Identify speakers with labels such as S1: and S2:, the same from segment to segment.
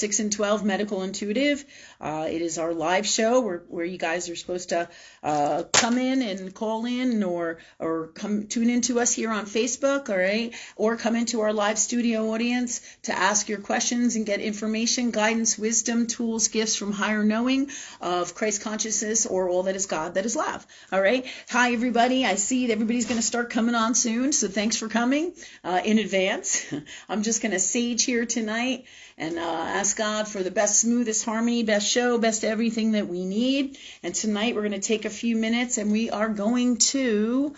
S1: 6 and 12 Medical Intuitive. It is our live show where you guys are supposed to come in and call in or come tune into us here on Facebook, all right? Or come into our live studio audience to ask your questions and get information, guidance, wisdom, tools, gifts from higher knowing of Christ consciousness or all that is God, that is love, all right? Hi, everybody. I see that everybody's going to start coming on soon, so thanks for coming in advance. I'm just going to sage here tonight and ask God for the best, smoothest harmony, best show, best everything that we need. And tonight we're going to take a few minutes and we are going to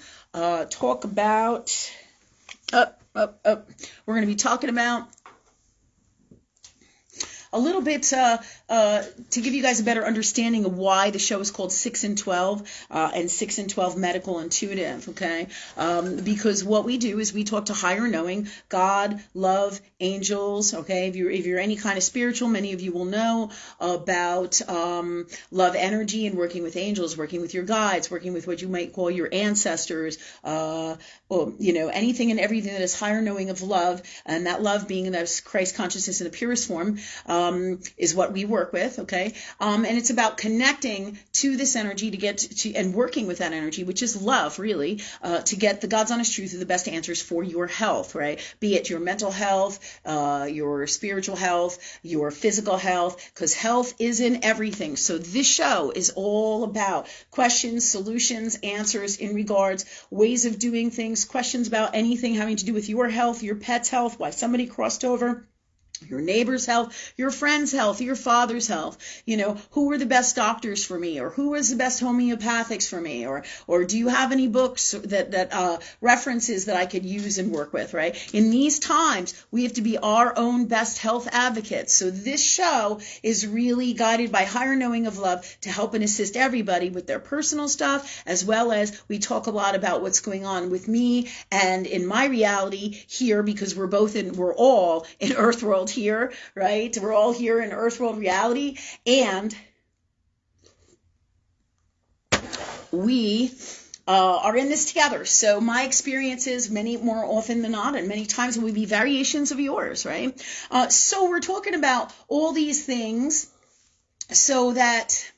S1: talk about, we're going to be talking about a little bit to give you guys a better understanding of why the show is called 6 and 12 and 6 and 12 Medical Intuitive, okay? Because what we do is we talk to higher knowing, God, love, angels, okay? If you're any kind of spiritual, many of you will know about love energy and working with angels, working with your guides, working with what you might call your ancestors, or, anything and everything that is higher knowing of love, and that love being in the Christ consciousness in the purest form, is what we work with, okay? And it's about connecting to this energy to get to and working with that energy, which is love, really, to get the God's honest truth of the best answers for your health, right? Be it your mental health, your spiritual health, your physical health, because health is in everything. So this show is all about questions, solutions, answers in regards, ways of doing things, questions about anything having to do with your health, your pet's health, why somebody crossed over, your neighbor's health, your friend's health, your father's health, who were the best doctors for me, or who was the best homeopathics for me, or do you have any books that references that I could use and work with, right? In these times, we have to be our own best health advocates. So this show is really guided by higher knowing of love to help and assist everybody with their personal stuff, as well as we talk a lot about what's going on with me and in my reality here, because we're all in Earth World here, right? We're all here in Earth World reality, and we are in this together. So my experiences, many more often than not, and many times will be variations of yours, right? So we're talking about all these things so that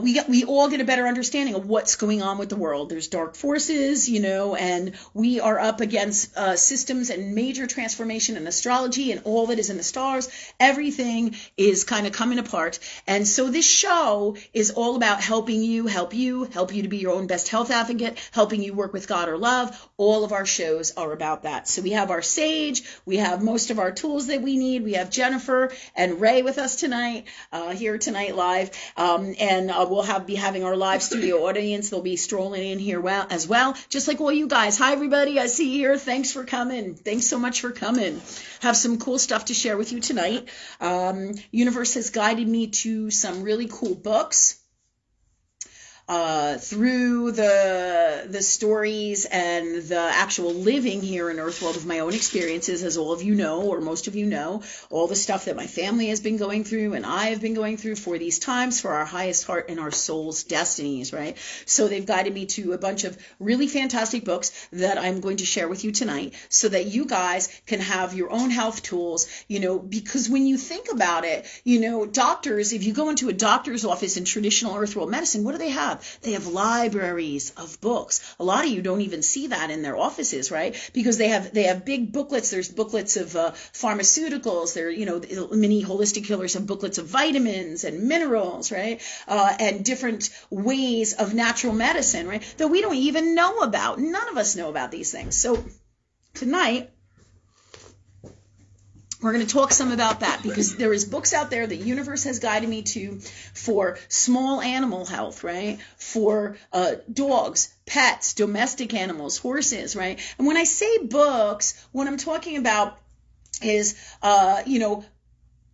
S1: we all get a better understanding of what's going on with the world. There's dark forces, and we are up against systems and major transformation in astrology and all that is in the stars. Everything is kind of coming apart. And so this show is all about helping you to be your own best health advocate, helping you work with God or love. All of our shows are about that. So we have our sage, we have most of our tools that we need. We have Jennifer and Ray with us tonight, here tonight live. And we'll be having our live studio audience. They'll be strolling in here as well, just like all you guys. Hi, everybody. I see you here. Thanks for coming. Thanks so much for coming. Have some cool stuff to share with you tonight. Universe has guided me to some really cool books. Through the stories and the actual living here in Earthworld of my own experiences, as all of you know, or most of you know, all the stuff that my family has been going through and I have been going through for these times, for our highest heart and our soul's destinies, right? So they've guided me to a bunch of really fantastic books that I'm going to share with you tonight so that you guys can have your own health tools, because when you think about it, doctors, if you go into a doctor's office in traditional Earthworld medicine, what do they have? They have libraries of books. A lot of you don't even see that in their offices, right? Because they have big booklets. There's booklets of pharmaceuticals. There, many holistic healers have booklets of vitamins and minerals, right? And different ways of natural medicine, right? That we don't even know about. None of us know about these things. So tonight, we're going to talk some about that, because there is books out there the universe has guided me to for small animal health, right? For dogs, pets, domestic animals, horses, right? And when I say books, what I'm talking about is,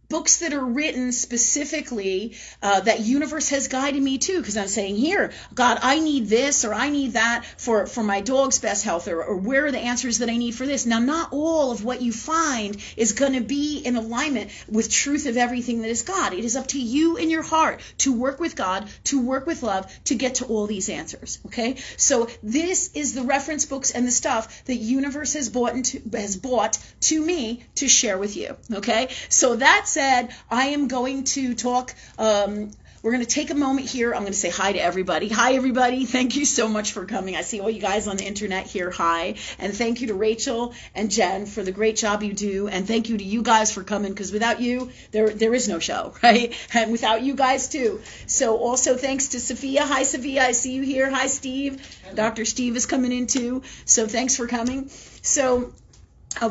S1: books that are written specifically that universe has guided me to, because I'm saying, here, God, I need this or I need that for my dog's best health, or where are the answers that I need for this. Now, not all of what you find is going to be in alignment with truth of everything that is God. It is up to you in your heart to work with God, to work with love, to get to all these answers. Okay, so this is the reference books and the stuff that universe has bought to me to share with you. Okay, so that said, I am going to talk. We're going to take a moment here. I'm going to say hi to everybody. Hi, everybody. Thank you so much for coming. I see all you guys on the internet here. Hi. And thank you to Rachel and Jen for the great job you do. And thank you to you guys for coming, because without you, there is no show, right? And without you guys, too. So also thanks to Sophia. Hi, Sophia. I see you here. Hi, Steve. Dr. Steve is coming in, too. So thanks for coming. So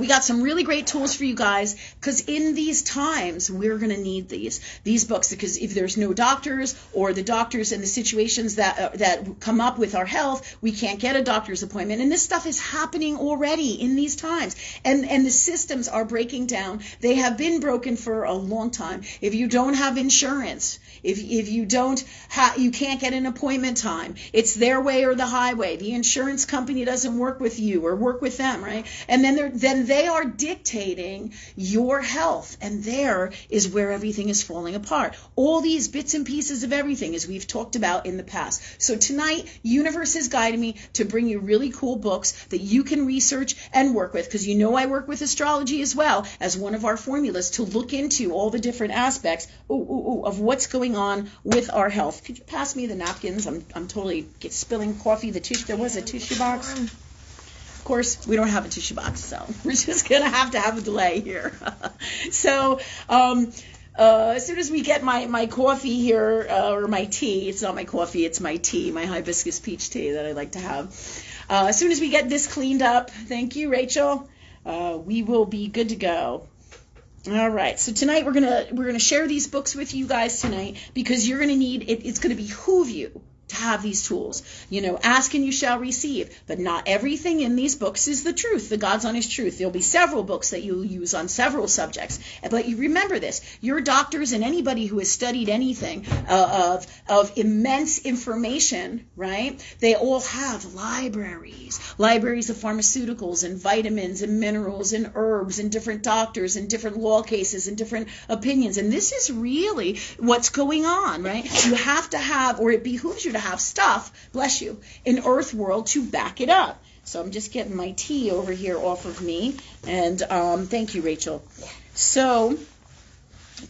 S1: we got some really great tools for you guys, because in these times, we're going to need these books, because if there's no doctors, or the doctors and the situations that come up with our health, we can't get a doctor's appointment. And this stuff is happening already in these times. And the systems are breaking down. They have been broken for a long time. If you don't have insurance, if you you can't get an appointment time, it's their way or the highway. The insurance company doesn't work with you or work with them, right? And then they are dictating your health, and there is where everything is falling apart. All these bits and pieces of everything, as we've talked about in the past. So tonight, universe has guided me to bring you really cool books that you can research and work with, because you know I work with astrology as well as one of our formulas to look into all the different aspects of what's going on with our health. Could you pass me the napkins? I'm totally spilling coffee. There was a tissue box. Of course, we don't have a tissue box, so we're just going to have a delay here. So as soon as we get my coffee here, or my tea, it's not my coffee, it's my tea, my hibiscus peach tea that I like to have. As soon as we get this cleaned up, thank you, Rachel, we will be good to go. All right, so tonight we're gonna share these books with you guys tonight, because you're gonna need it. It's gonna behoove you to have these tools. Ask and you shall receive. But not everything in these books is the truth, the God's honest truth. There'll be several books that you'll use on several subjects. But you remember this, your doctors and anybody who has studied anything of immense information, right? They all have libraries of pharmaceuticals and vitamins and minerals and herbs and different doctors and different law cases and different opinions. And this is really what's going on, right? You have to have, or it behooves you to have stuff, bless you, in Earth World to back it up. So I'm just getting my tea over here off of me, and thank you, Rachel. So,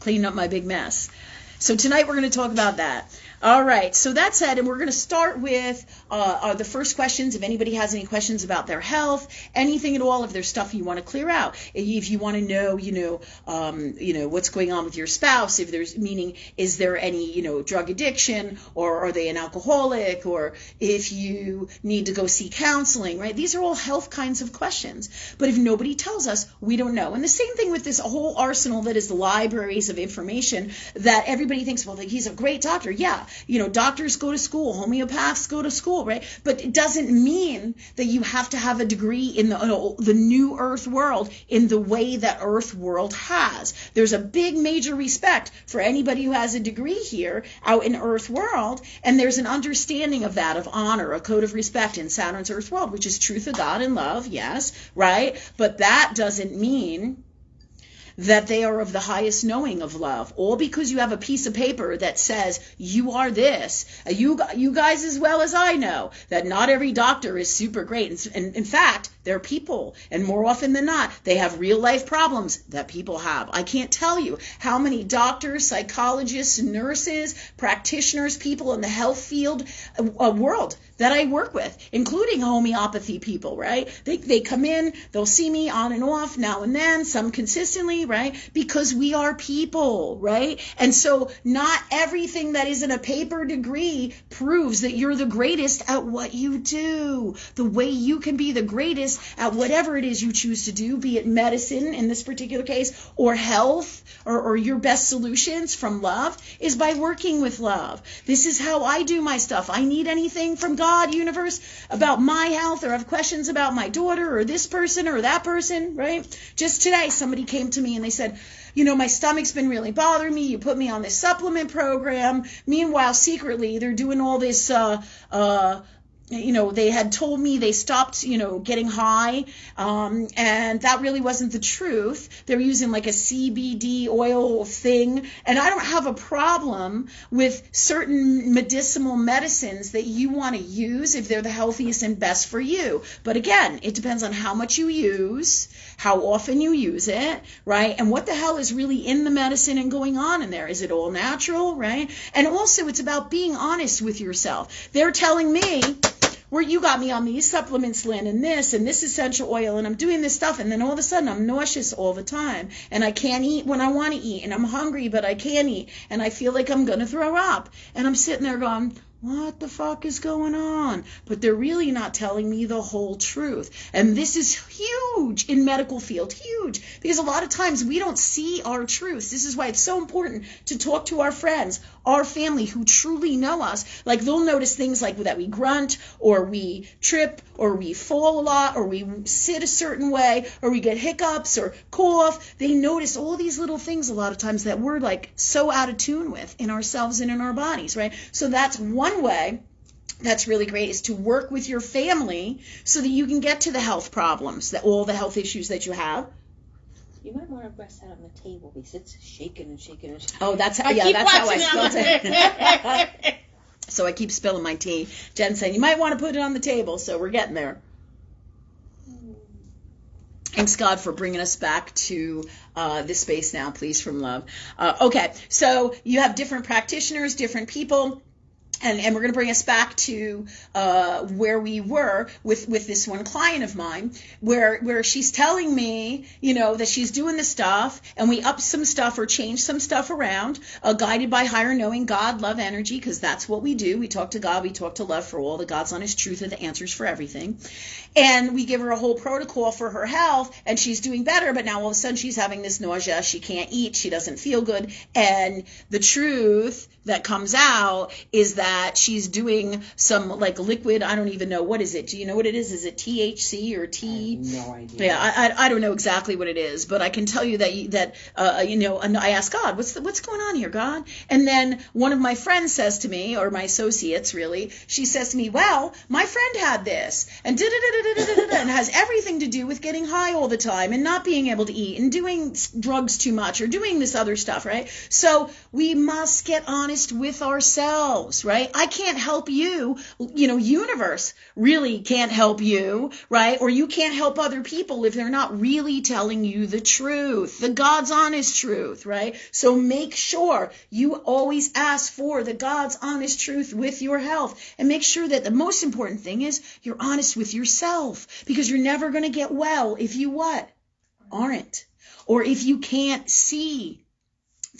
S1: cleaning up my big mess. So tonight we're going to talk about that. All right, so that said, and we're going to start with the first questions. If anybody has any questions about their health, anything at all, if there's stuff you want to clear out, if you want to know, what's going on with your spouse, if there's, meaning, is there any, drug addiction, or are they an alcoholic, or if you need to go see counseling, right? These are all health kinds of questions. But if nobody tells us, we don't know. And the same thing with this whole arsenal that is the libraries of information that everybody thinks, well, he's a great doctor. Yeah. Doctors go to school, homeopaths go to school, right? But it doesn't mean that you have to have a degree in the new Earth world in the way that Earth world has. There's a big major respect for anybody who has a degree here out in Earth world, and there's an understanding of that, of honor, a code of respect in Saturn's Earth world, which is truth of God and love, yes, right? But that doesn't mean that they are of the highest knowing of love, all because you have a piece of paper that says you are this. You guys, as well as I know, that not every doctor is super great. And in fact, they're people, and more often than not, they have real life problems that people have. I can't tell you how many doctors, psychologists, nurses, practitioners, people in the health field world that I work with, including homeopathy people, right? They come in, they'll see me on and off now and then, some consistently, right? Because we are people, right? And so not everything that isn't a paper degree proves that you're the greatest at what you do. The way you can be the greatest honest at whatever it is you choose to do, be it medicine in this particular case, or health, or your best solutions from love, is by working with love. This is how I do my stuff. I need anything from God, universe, about my health, or have questions about my daughter, or this person, or that person, right? Just today, somebody came to me and they said, my stomach's been really bothering me. You put me on this supplement program. Meanwhile, secretly, they're doing all this, they had told me they stopped, getting high, and that really wasn't the truth. They were using like a CBD oil thing, and I don't have a problem with certain medicinal medicines that you want to use if they're the healthiest and best for you. But again, it depends on how much you use, how often you use it, right? And what the hell is really in the medicine and going on in there? Is it all natural, right? And also, it's about being honest with yourself. They're telling me, where you got me on these supplements, Lynn, and this essential oil, and I'm doing this stuff, and then all of a sudden I'm nauseous all the time, and I can't eat when I want to eat, and I'm hungry, but I can't eat, and I feel like I'm going to throw up. And I'm sitting there going, what the fuck is going on? But they're really not telling me the whole truth. And this is huge in medical field, huge, because a lot of times we don't see our truths. This is why it's so important to talk to our friends, our family who truly know us. Like, they'll notice things like that we grunt, or we trip, or we fall a lot, or we sit a certain way, or we get hiccups or cough. They notice all these little things a lot of times that we're like so out of tune with in ourselves and in our bodies, right? So that's one way that's really great, is to work with your family so that you can get to the health problems, that all the health issues that you have.
S2: You might want to rest that on the table because it's shaking and shaking and shaking.
S1: Oh, that's how I spelled it. So I keep spilling my tea. Jen saying, you might want to put it on the table, so we're getting there. Thanks, God, for bringing us back to this space now, please, from love. Okay, so you have different practitioners, different people. And we're going to bring us back to where we were with this one client of mine, where she's telling me, that she's doing the stuff, and we up some stuff or change some stuff around, guided by higher knowing, God, love, energy, because that's what we do. We talk to God, we talk to love for all the God's honest truth are the answers for everything. And we give her a whole protocol for her health, and she's doing better, but now all of a sudden she's having this nausea, she can't eat, she doesn't feel good, and the truth that comes out is that she's doing some like liquid, I don't even know, what is it? Do you know what it is? Is it THC or T?
S2: I have no idea.
S1: Yeah, I don't know exactly what it is, but I can tell you that and I asked God, what's going on here, God? And then one of my friends says to me, or my associates really, she says to me, well, my friend had this, and and has everything to do with getting high all the time and not being able to eat and doing drugs too much or doing this other stuff, right? So we must get honest with ourselves, right? I can't help you, universe really can't help you, right? Or you can't help other people if they're not really telling you the truth, the God's honest truth, right? So make sure you always ask for the God's honest truth with your health, and make sure that the most important thing is you're honest with yourself, because you're never going to get well if you what? Aren't. Or if you can't see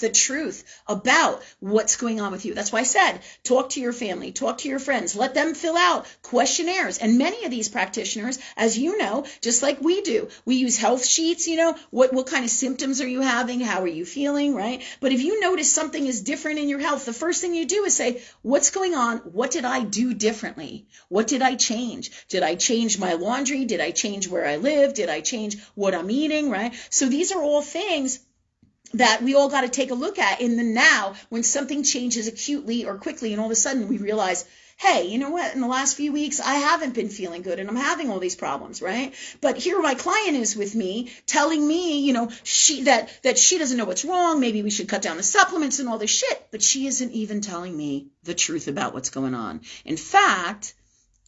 S1: the truth about what's going on with you. That's why I said, talk to your family, talk to your friends, let them fill out questionnaires. And many of these practitioners, as you know, just like we do, we use health sheets, what kind of symptoms are you having? How are you feeling, right? But if you notice something is different in your health, the first thing you do is say, what's going on? What did I do differently? What did I change? Did I change my laundry? Did I change where I live? Did I change what I'm eating, right? So these are all things that we all got to take a look at in the now, when something changes acutely or quickly, and all of a sudden we realize, hey, you know what? In the last few weeks, I haven't been feeling good, and I'm having all these problems, right? But here my client is with me, telling me, that she doesn't know what's wrong. Maybe we should cut down the supplements and all this shit. But she isn't even telling me the truth about what's going on. In fact,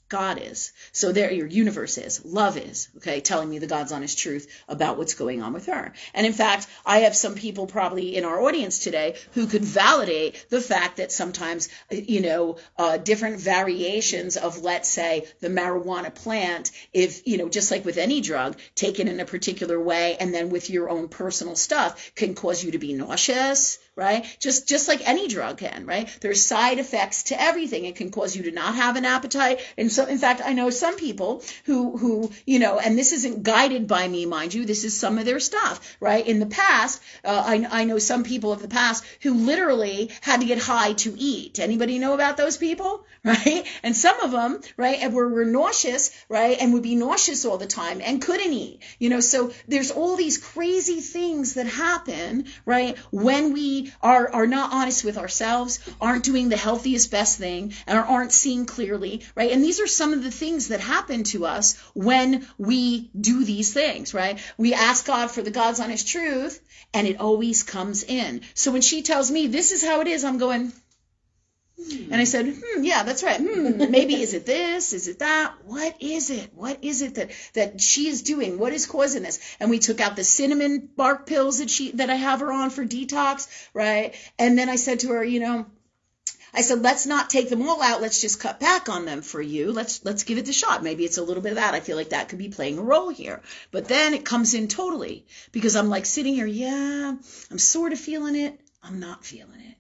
S1: God is. So there your universe is. Love is, okay, telling me the God's honest truth about what's going on with her. And in fact, I have some people probably in our audience today who could validate the fact that sometimes, different variations of, let's say, the marijuana plant, if, just like with any drug, taken in a particular way and then with your own personal stuff, can cause you to be nauseous, right? Just like any drug can, right? There's side effects to everything. It can cause you to not have an appetite, and so, in fact, I know some people who, and this isn't guided by me, mind you, this is some of their stuff, right? In the past, I know some people of the past who literally had to get high to eat. Anybody know about those people, right? And some of them, right, were nauseous, right, and would be nauseous all the time and couldn't eat, so there's all these crazy things that happen, right, when we are not honest with ourselves, aren't doing the healthiest, best thing, and aren't seeing clearly, right? And these are some of the things that happen to us when we do these things, right? We ask God for the God's honest truth, and it always comes in. So when she tells me this is how it is, I'm going, and I said, yeah, that's right. Maybe is it this? Is it that? What is it? What is it that she is doing? What is causing this? And we took out the cinnamon bark pills that I have her on for detox, right? And then I said to her, I said, let's not take them all out. Let's just cut back on them for you. Let's give it a shot. Maybe it's a little bit of that. I feel like that could be playing a role here. But then it comes in totally because I'm like sitting here, yeah, I'm sort of feeling it. I'm not feeling it.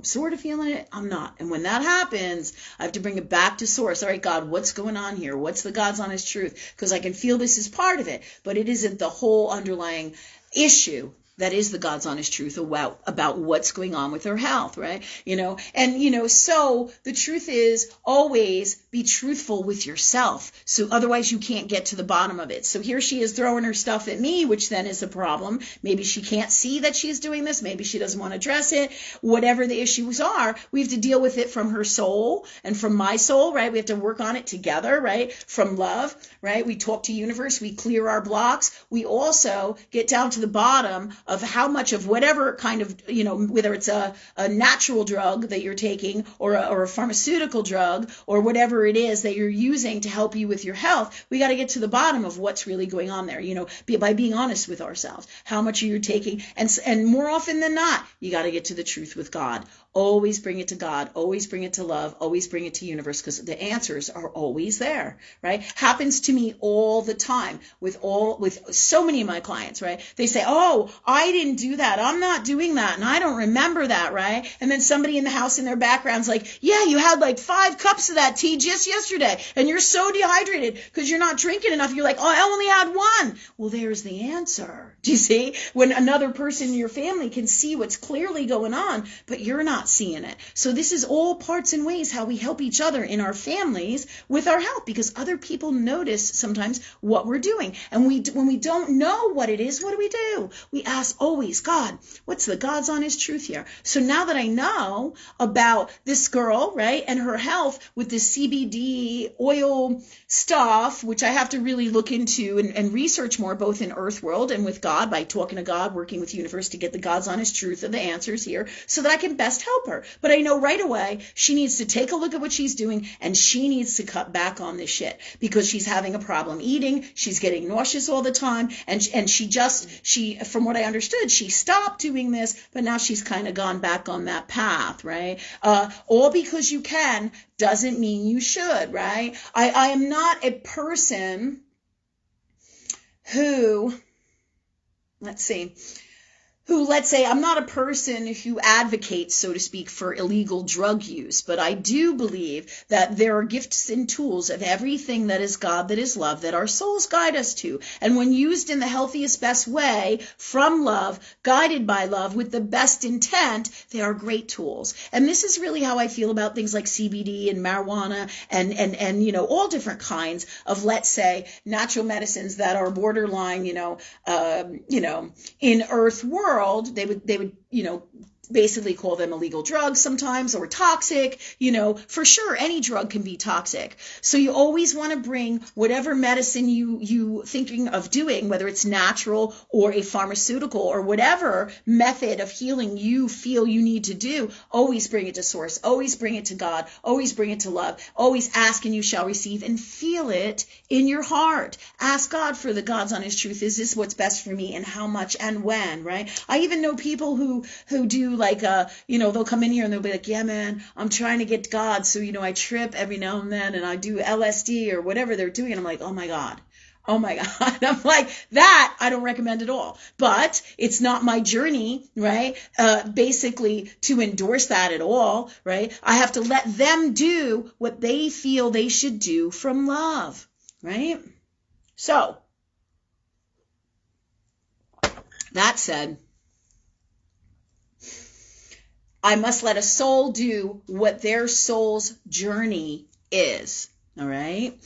S1: Sort of feeling it, I'm not. And when that happens, I have to bring it back to source. All right, God, what's going on here? What's the God's honest truth? Because I can feel this is part of it, but it isn't the whole underlying issue. That is the God's honest truth about what's going on with her health, right? So the truth is always be truthful with yourself. So otherwise you can't get to the bottom of it. So here she is throwing her stuff at me, which then is a problem. Maybe she can't see that she's doing this. Maybe she doesn't want to address it. Whatever the issues are, we have to deal with it from her soul and from my soul, right? We have to work on it together, right? From love, right? We talk to universe. We clear our blocks. We also get down to the bottom of how much of whatever kind of, whether it's a natural drug that you're taking or a pharmaceutical drug or whatever it is that you're using to help you with your health, we got to get to the bottom of what's really going on there, by being honest with ourselves. How much are you taking? And more often than not, you got to get to the truth with God. Always bring it to God. Always bring it to love. Always bring it to universe because the answers are always there, right? Happens to me all the time with so many of my clients, right? They say, oh, I didn't do that. I'm not doing that. And I don't remember that, right? And then somebody in the house in their background's like, yeah, you had like 5 cups of that tea just yesterday. And you're so dehydrated because you're not drinking enough. You're like, oh, I only had 1. Well, there's the answer. Do you see? When another person in your family can see what's clearly going on, but you're not seeing it. So this is all parts and ways how we help each other in our families with our health because other people notice sometimes what we're doing. And when we don't know what it is, what do? We ask always, God, what's the God's honest truth here? So now that I know about this girl, right, and her health with this CBD oil stuff, which I have to really look into and research more, both in Earth World and with God, by talking to God, working with universe to get the God's honest truth of the answers here so that I can best help her. But I know right away she needs to take a look at what she's doing and she needs to cut back on this shit because she's having a problem eating. She's getting nauseous all the time. And she, from what I understood, she stopped doing this, but now she's kind of gone back on that path, right? All because you can doesn't mean you should, right? I am not a person who, let's say, I'm not a person who advocates, so to speak, for illegal drug use, but I do believe that there are gifts and tools of everything that is God, that is love, that our souls guide us to. And when used in the healthiest, best way, from love, guided by love, with the best intent, they are great tools. And this is really how I feel about things like CBD and marijuana and all different kinds of, let's say, natural medicines that are borderline, in Earth world. They would basically call them illegal drugs sometimes, or toxic. For sure any drug can be toxic. So you always want to bring whatever medicine you thinking of doing, whether it's natural or a pharmaceutical or whatever method of healing you feel you need to do, always bring it to source, always bring it to God, always bring it to love, always ask and you shall receive, and feel it in your heart. Ask God for the God's honest truth. Is this what's best for me, and how much and when, right? I even know people who do they'll come in here and they'll be like, yeah, man, I'm trying to get God. So, I trip every now and then and I do LSD or whatever they're doing. And I'm like, oh my God, Oh my God. I'm like, that I don't recommend at all. But it's not my journey, right? Basically to endorse that at all, right? I have to let them do what they feel they should do from love, right? So, that said, I must let a soul do what their soul's journey is, all right?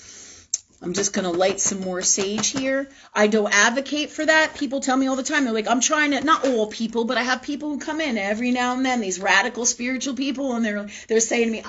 S1: I'm just going to light some more sage here. I don't advocate for that. People tell me all the time, they're like, I'm trying to, not all people, but I have people who come in every now and then, these radical spiritual people, and they're saying to me,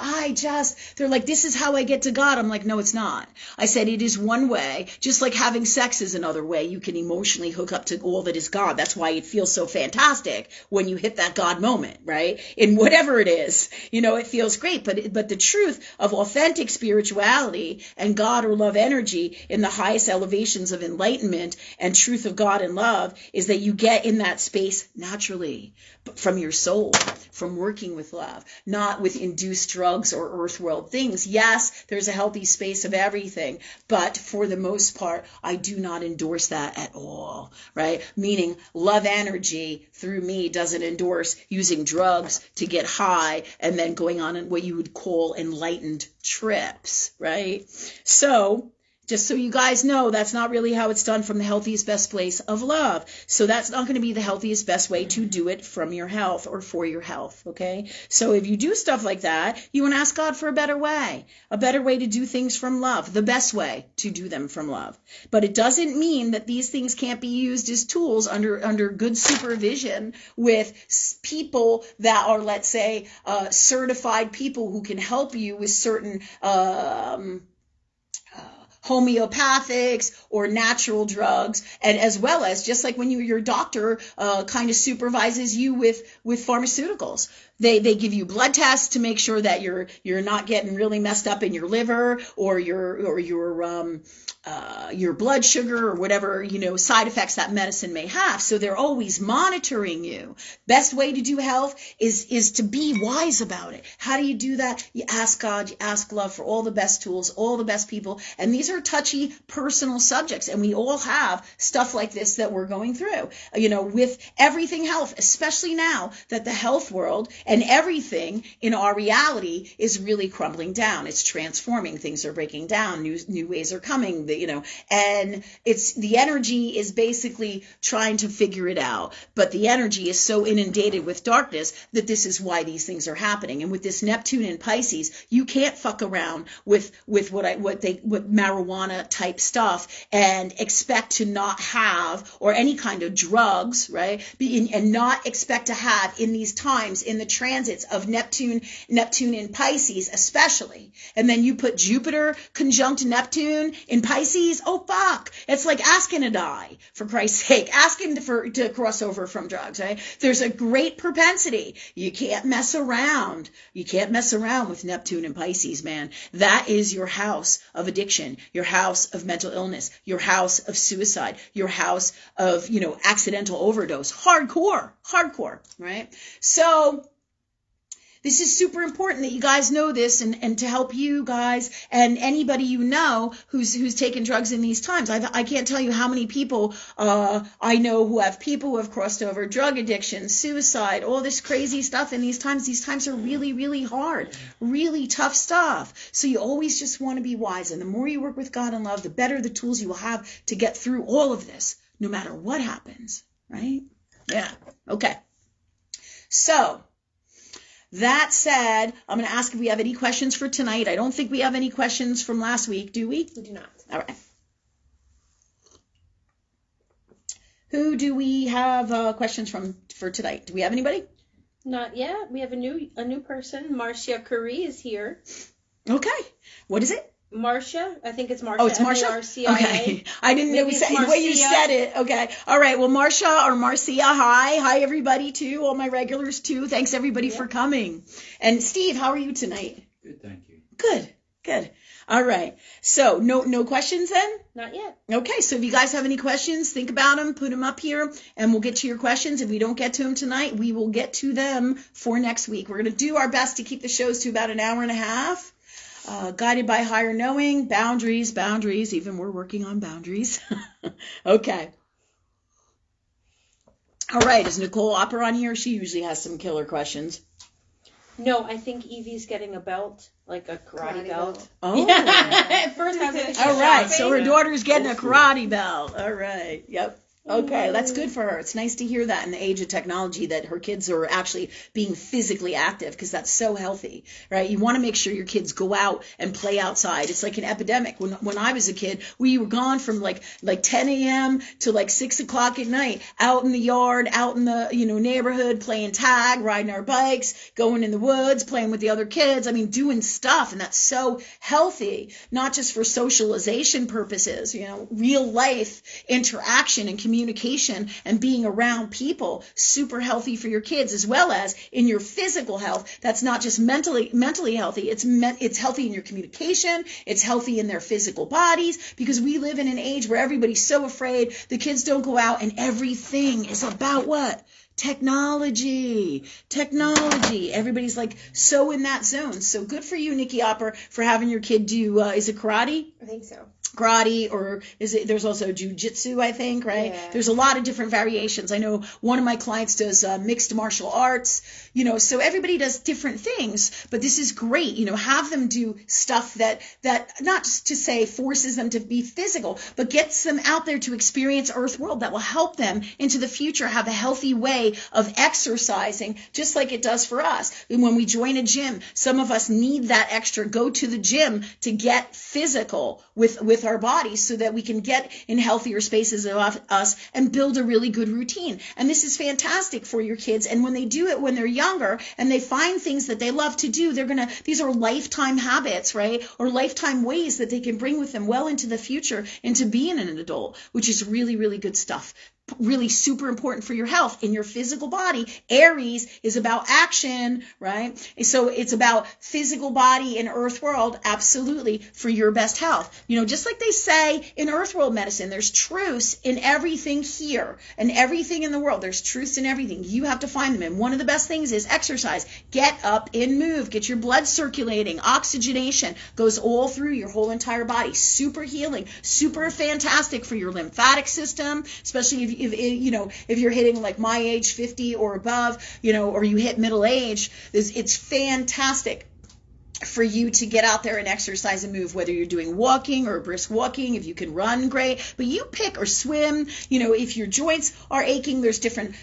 S1: they're like, this is how I get to God. I'm like, no, it's not. I said, it is one way, just like having sex is another way. You can emotionally hook up to all that is God. That's why it feels so fantastic when you hit that God moment, right? In whatever it is, it feels great. But the truth of authentic spirituality and God or love energy in the highest elevations of enlightenment and truth of God and love is that you get in that space naturally from your soul, from working with love, not with induced drugs or earth world things. Yes, there's a healthy space of everything, but for the most part, I do not endorse that at all, right? Meaning love energy through me doesn't endorse using drugs to get high and then going on what you would call enlightened trips, right? So, just so you guys know, that's not really how it's done from the healthiest, best place of love. So that's not going to be the healthiest, best way to do it from your health or for your health, okay? So if you do stuff like that, you want to ask God for a better way to do things from love, the best way to do them from love. But it doesn't mean that these things can't be used as tools under good supervision with people that are, let's say, certified people who can help you with certain homeopathics or natural drugs, and as well as just like when your doctor kind of supervises you with pharmaceuticals. They give you blood tests to make sure that you're not getting really messed up in your liver or your blood sugar or whatever, side effects that medicine may have. So they're always monitoring you. Best way to do health is to be wise about it. How do you do that? You ask God, you ask love for all the best tools, all the best people. And these are touchy personal subjects. And we all have stuff like this that we're going through, with everything health, especially now that the health world and everything in our reality is really crumbling down. It's transforming. Things are breaking down. New ways are coming. And it's the energy is basically trying to figure it out. But the energy is so inundated with darkness that this is why these things are happening. And with this Neptune and Pisces, you can't fuck around with what marijuana type stuff and expect to not have, or any kind of drugs, right? And not expect to have in these times, in the transits of Neptune in Pisces especially. And then you put Jupiter conjunct Neptune in Pisces. Oh fuck, it's like asking to die, for Christ's sake, asking to cross over from drugs, right? There's a great propensity. You can't mess around with Neptune and Pisces, man. That is your house of addiction, your house of mental illness, your house of suicide, your house of accidental overdose. Hardcore, right? So this is super important that you guys know this, and to help you guys and anybody who's taken drugs in these times. I can't tell you how many people I know who have crossed over drug addiction, suicide, all this crazy stuff in these times. These times are really, really hard, really tough stuff. So you always just want to be wise. And the more you work with God and love, the better the tools you will have to get through all of this, no matter what happens, right? Yeah. Okay. So, that said, I'm going to ask if we have any questions for tonight. I don't think we have any questions from last week, do we?
S2: We do not.
S1: All right. Who do we have questions from for tonight? Do we have anybody?
S2: Not yet. We have a new person. Marcia Curry is here.
S1: Okay. What is it?
S2: Marcia. I think it's Marcia.
S1: Oh, it's Marcia?
S2: M-A-R-C-I-A.
S1: Okay. I didn't know the way you said it. Okay. All right. Well, Marcia or Marcia, hi. Hi, everybody, too. All my regulars, too. Thanks, everybody, for coming. And Steve, how are you tonight?
S3: Good, thank you.
S1: Good. All right. So, no questions then?
S2: Not yet.
S1: Okay. So, if you guys have any questions, think about them, put them up here, and we'll get to your questions. If we don't get to them tonight, we will get to them for next week. We're going to do our best to keep the shows to about an hour and a half. Guided by higher knowing, boundaries, even we're working on boundaries. Okay. All right, is Nicole Opera on here? She usually has some killer questions.
S2: No, I think Evie's getting a belt, like a karate belt.
S1: Oh.
S2: At first I was like,
S1: all right, so her daughter's getting a karate belt. All right, yep. Okay, that's good for her. It's nice to hear that in the age of technology that her kids are actually being physically active, because that's so healthy, right? You want to make sure your kids go out and play outside. It's like an epidemic. When I was a kid, we were gone from like 10 a.m. to like 6 o'clock at night, out in the yard, out in the neighborhood, playing tag, riding our bikes, going in the woods, playing with the other kids. I mean, doing stuff, and that's so healthy, not just for socialization purposes, real life interaction and communication and being around people, super healthy for your kids, as well as in your physical health. That's not just mentally healthy. It's healthy in your communication. It's healthy in their physical bodies, because we live in an age where everybody's so afraid the kids don't go out, and everything is about what? Technology. Everybody's like so in that zone. So good for you, Nikki Opper, for having your kid do, is it karate?
S3: I think so.
S1: Karate, or there's also jujitsu, I think, right?
S3: Yeah.
S1: There's a lot of different variations. I know one of my clients does mixed martial arts, so everybody does different things, but this is great, have them do stuff that not just to say forces them to be physical, but gets them out there to experience Earth world that will help them into the future have a healthy way of exercising, just like it does for us. When we join a gym, some of us need that extra go to the gym to get physical with our bodies, so that we can get in healthier spaces of us and build a really good routine. And this is fantastic for your kids. And when they do it when they're younger and they find things that they love to do, these are lifetime habits, right? Or lifetime ways that they can bring with them well into the future, into being an adult, which is really, really good stuff. Really super important for your health in your physical body. Aries is about action, right? So it's about physical body in Earth world, absolutely, for your best health. Just like they say in Earth world medicine, there's truths in everything here and everything in the world. There's truths in everything. You have to find them. And one of the best things is exercise. Get up and move. Get your blood circulating. Oxygenation goes all through your whole entire body. Super healing. Super fantastic for your lymphatic system, especially if you're hitting like my age, 50 or above, or you hit middle age. It's fantastic for you to get out there and exercise and move, whether you're doing walking or brisk walking. If you can run, great, but you pick, or swim. If your joints are aching, there's different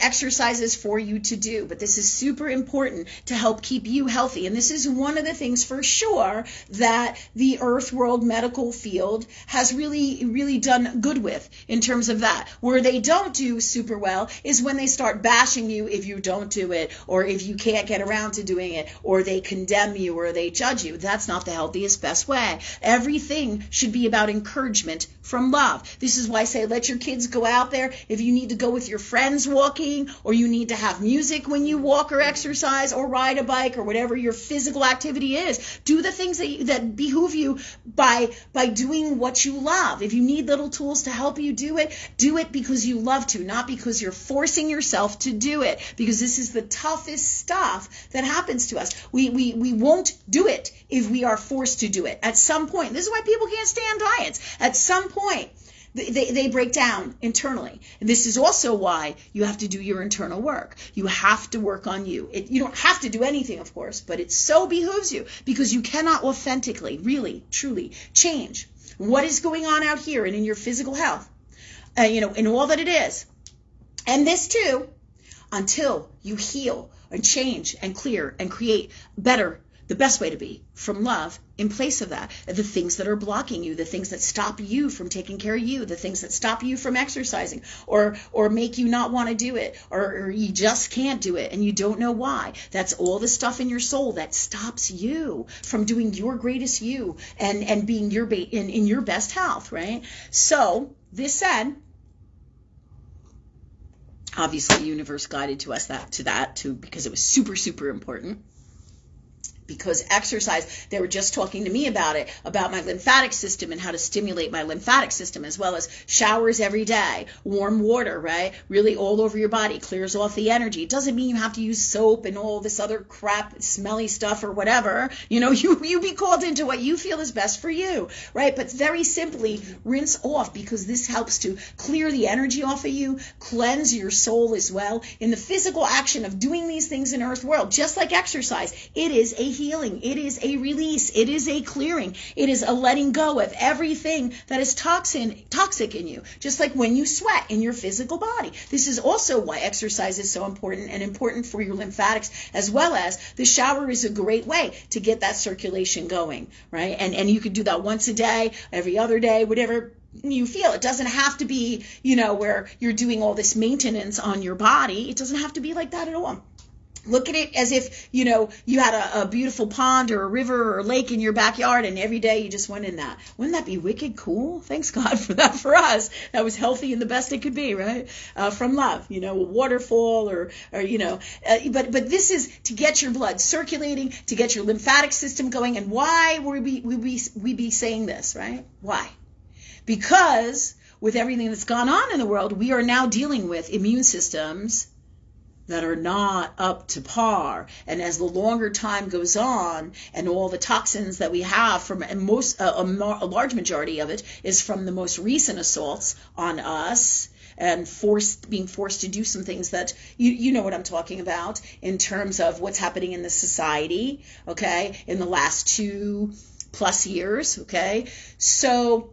S1: exercises for you to do, but this is super important to help keep you healthy. And this is one of the things for sure that the Earth world medical field has really, really done good with in terms of that. Where they don't do super well is when they start bashing you if you don't do it, or if you can't get around to doing it, or they condemn you, or they judge you. That's not the healthiest, best way. Everything should be about encouragement from love. This is why I say let your kids go out there. If you need to go with your friends walking, or you need to have music when you walk or exercise or ride a bike or whatever your physical activity is, do the things that behoove you by doing what you love. If you need little tools to help you do it because you love to, not because you're forcing yourself to do it, because this is the toughest stuff that happens to us. We won't do it if we are forced to do it. At some point, this is why people can't stand diets. At some point, they break down internally. And this is also why you have to do your internal work. You have to work on you. You don't have to do anything, of course, but it so behooves you, because you cannot authentically, really, truly change what is going on out here and in your physical health, in all that it is. And this too, until you heal and change and clear and create better, the best way to be, from love, in place of that. The things that are blocking you, the things that stop you from taking care of you, the things that stop you from exercising, or make you not want to do it, or you just can't do it and you don't know why. That's all the stuff in your soul that stops you from doing your greatest you and being in your best health, right? So, this said, obviously the universe guided to us because it was super, super important. Because exercise, they were just talking to me about it, about my lymphatic system and how to stimulate my lymphatic system, as well as showers every day, warm water, right? Really all over your body, clears off the energy. It doesn't mean you have to use soap and all this other crap, smelly stuff or whatever. You know, you be called into what you feel is best for you, right? But very simply, rinse off, because this helps to clear the energy off of you, cleanse your soul as well. In the physical action of doing these things in Earth World, just like exercise, it is a healing, it is a release, it is a clearing, it is a letting go of everything that is toxic in you, just like when you sweat in your physical body. This is also why exercise is so important, and important for your lymphatics, as well as the shower is a great way to get that circulation going, right? And you could do that once a day, every other day, whatever you feel. It doesn't have to be, where you're doing all this maintenance on your body. It doesn't have to be like that at all. Look at it as if, you had a beautiful pond or a river or a lake in your backyard, and every day you just went in that. Wouldn't that be wicked cool? Thanks God for that for us. That was healthy and the best it could be, right? From love, a waterfall or but this is to get your blood circulating, to get your lymphatic system going. And why would we be saying this, right? Why? Because with everything that's gone on in the world, we are now dealing with immune systems that are not up to par. And as the longer time goes on, and all the toxins that we have from, and a large majority of it is from the most recent assaults on us, and being forced to do some things that you know what I'm talking about in terms of what's happening in the society, okay, in the last 2+ years, okay? So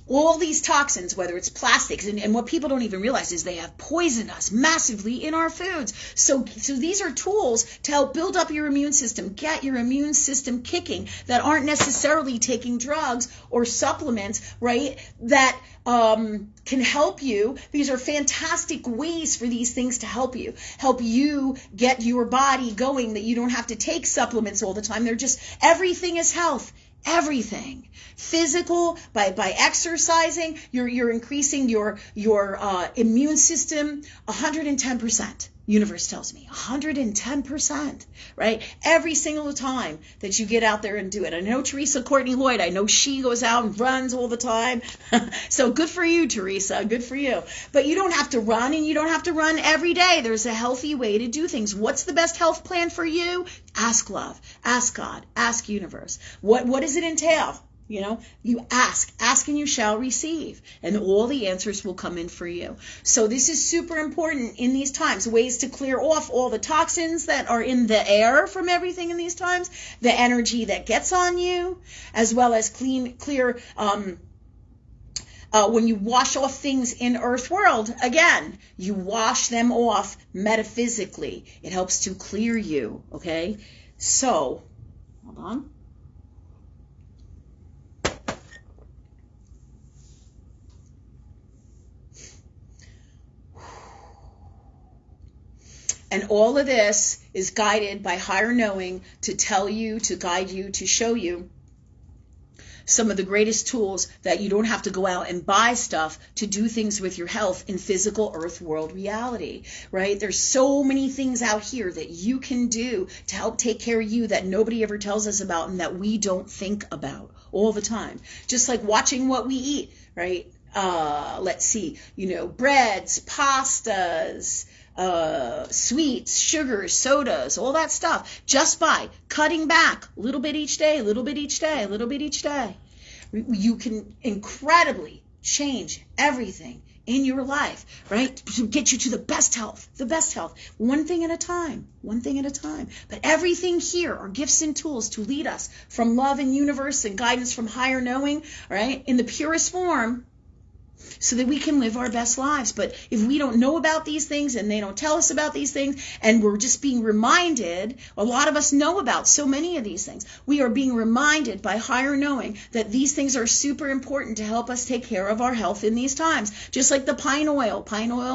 S1: all these toxins, whether it's plastics, and what people don't even realize is they have poisoned us massively in our foods. So these are tools to help build up your immune system, get your immune system kicking, that aren't necessarily taking drugs or supplements, right, that can help you. These are fantastic ways for these things to help you get your body going, that you don't have to take supplements all the time. Everything is health. Everything. Physical, by exercising, you're increasing your immune system 110%. Universe tells me 110%, right? Every single time that you get out there and do it. I know Teresa Courtney Lloyd, I know she goes out and runs all the time. So good for you, Teresa, good for you. But you don't have to run, and you don't have to run every day. There's a healthy way to do things. What's the best health plan for you? Ask love, ask God, ask universe. What does it entail? You ask and you shall receive, and all the answers will come in for you. So this is super important in these times, ways to clear off all the toxins that are in the air from everything in these times, the energy that gets on you, as well as clear, when you wash off things in Earth World, again, you wash them off metaphysically. It helps to clear you, okay? So, hold on. And all of this is guided by higher knowing to tell you, to guide you, to show you some of the greatest tools, that you don't have to go out and buy stuff to do things with your health in physical Earth World reality, right? There's so many things out here that you can do to help take care of you that nobody ever tells us about, and that we don't think about all the time. Just like watching what we eat, right? Let's see, breads, pastas, sweets, sugars, sodas, all that stuff, just by cutting back a little bit each day, a little bit each day, a little bit each day. You can incredibly change everything in your life, right? To get you to the best health, one thing at a time, But everything here are gifts and tools to lead us from love and universe and guidance from higher knowing, right? In the purest form, so that we can live our best lives. But if we don't know about these things, and they don't tell us about these things, and we're just being reminded, a lot of us know about so many of these things. We are being reminded by higher knowing that these things are super important to help us take care of our health in these times. Just like the pine oil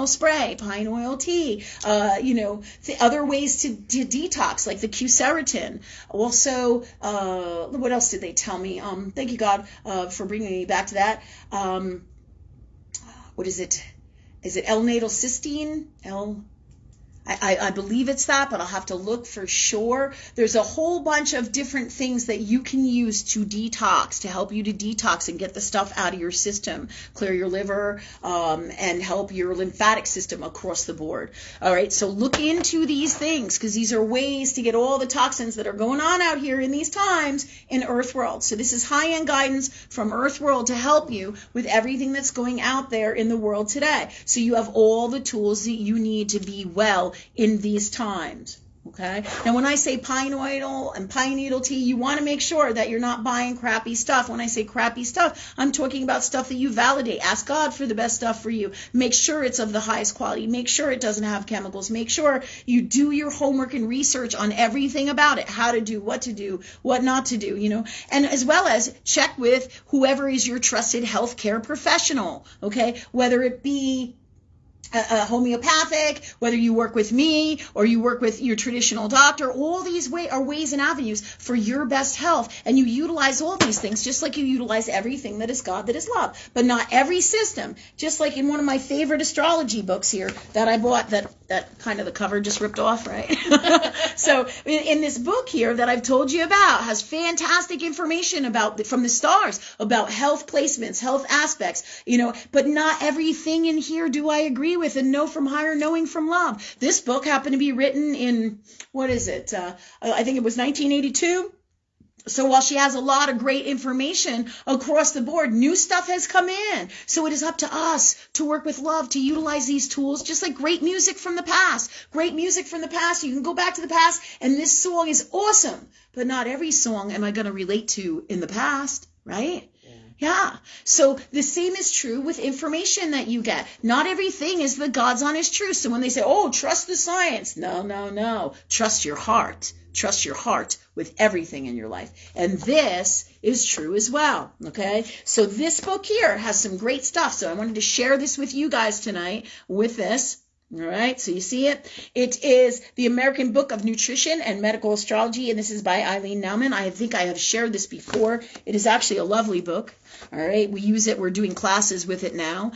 S1: spray, pine oil tea, the other ways to detox, like the Q-Ceratin. Also, what else did they tell me? Thank you, God, for bringing me back to that. What is it? Is it L-natal cysteine? I believe it's that, but I'll have to look for sure. There's a whole bunch of different things that you can use to detox, to help you to detox and get the stuff out of your system, clear your liver, and help your lymphatic system across the board. All right, so look into these things, because these are ways to get all the toxins that are going on out here in these times in Earthworld. So this is high-end guidance from Earthworld to help you with everything that's going out there in the world today. So you have all the tools that you need to be well in these times. Okay. Now, when I say pine oil and pine needle tea, you want to make sure that you're not buying crappy stuff. When I say crappy stuff, I'm talking about stuff that you validate. Ask God for the best stuff for you. Make sure it's of the highest quality. Make sure it doesn't have chemicals. Make sure you do your homework and research on everything about it, how to do, what not to do, and as well as check with whoever is your trusted healthcare professional. Okay. Whether it be a homeopathic, whether you work with me or you work with your traditional doctor, all these are ways and avenues for your best health. And you utilize all these things just like you utilize everything that is God, that is love. But not every system, just like in one of my favorite astrology books here that I bought, that kind of the cover just ripped off, right? So in this book here that I've told you about has fantastic information from the stars about health placements, health aspects, but not everything in here do I agree with and know from higher knowing from love. This book happened to be written in, I think it was 1982. So while she has a lot of great information across the board, new stuff has come in. So it is up to us to work with love, to utilize these tools, just like great music from the past. Great music from the past. You can go back to the past, and this song is awesome. But not every song am I going to relate to in the past, right? Yeah. So the same is true with information that you get. Not everything is the God's honest truth. So when they say, trust the science. No. Trust your heart. Trust your heart with everything in your life. And this is true as well. Okay. So this book here has some great stuff. So I wanted to share this with you guys tonight with this. All right, so you see it. It is the American Book of Nutrition and Medical Astrology, and this is by Eileen Nauman. I think I have shared this before. It is actually a lovely book. All right, we use it. We're doing classes with it now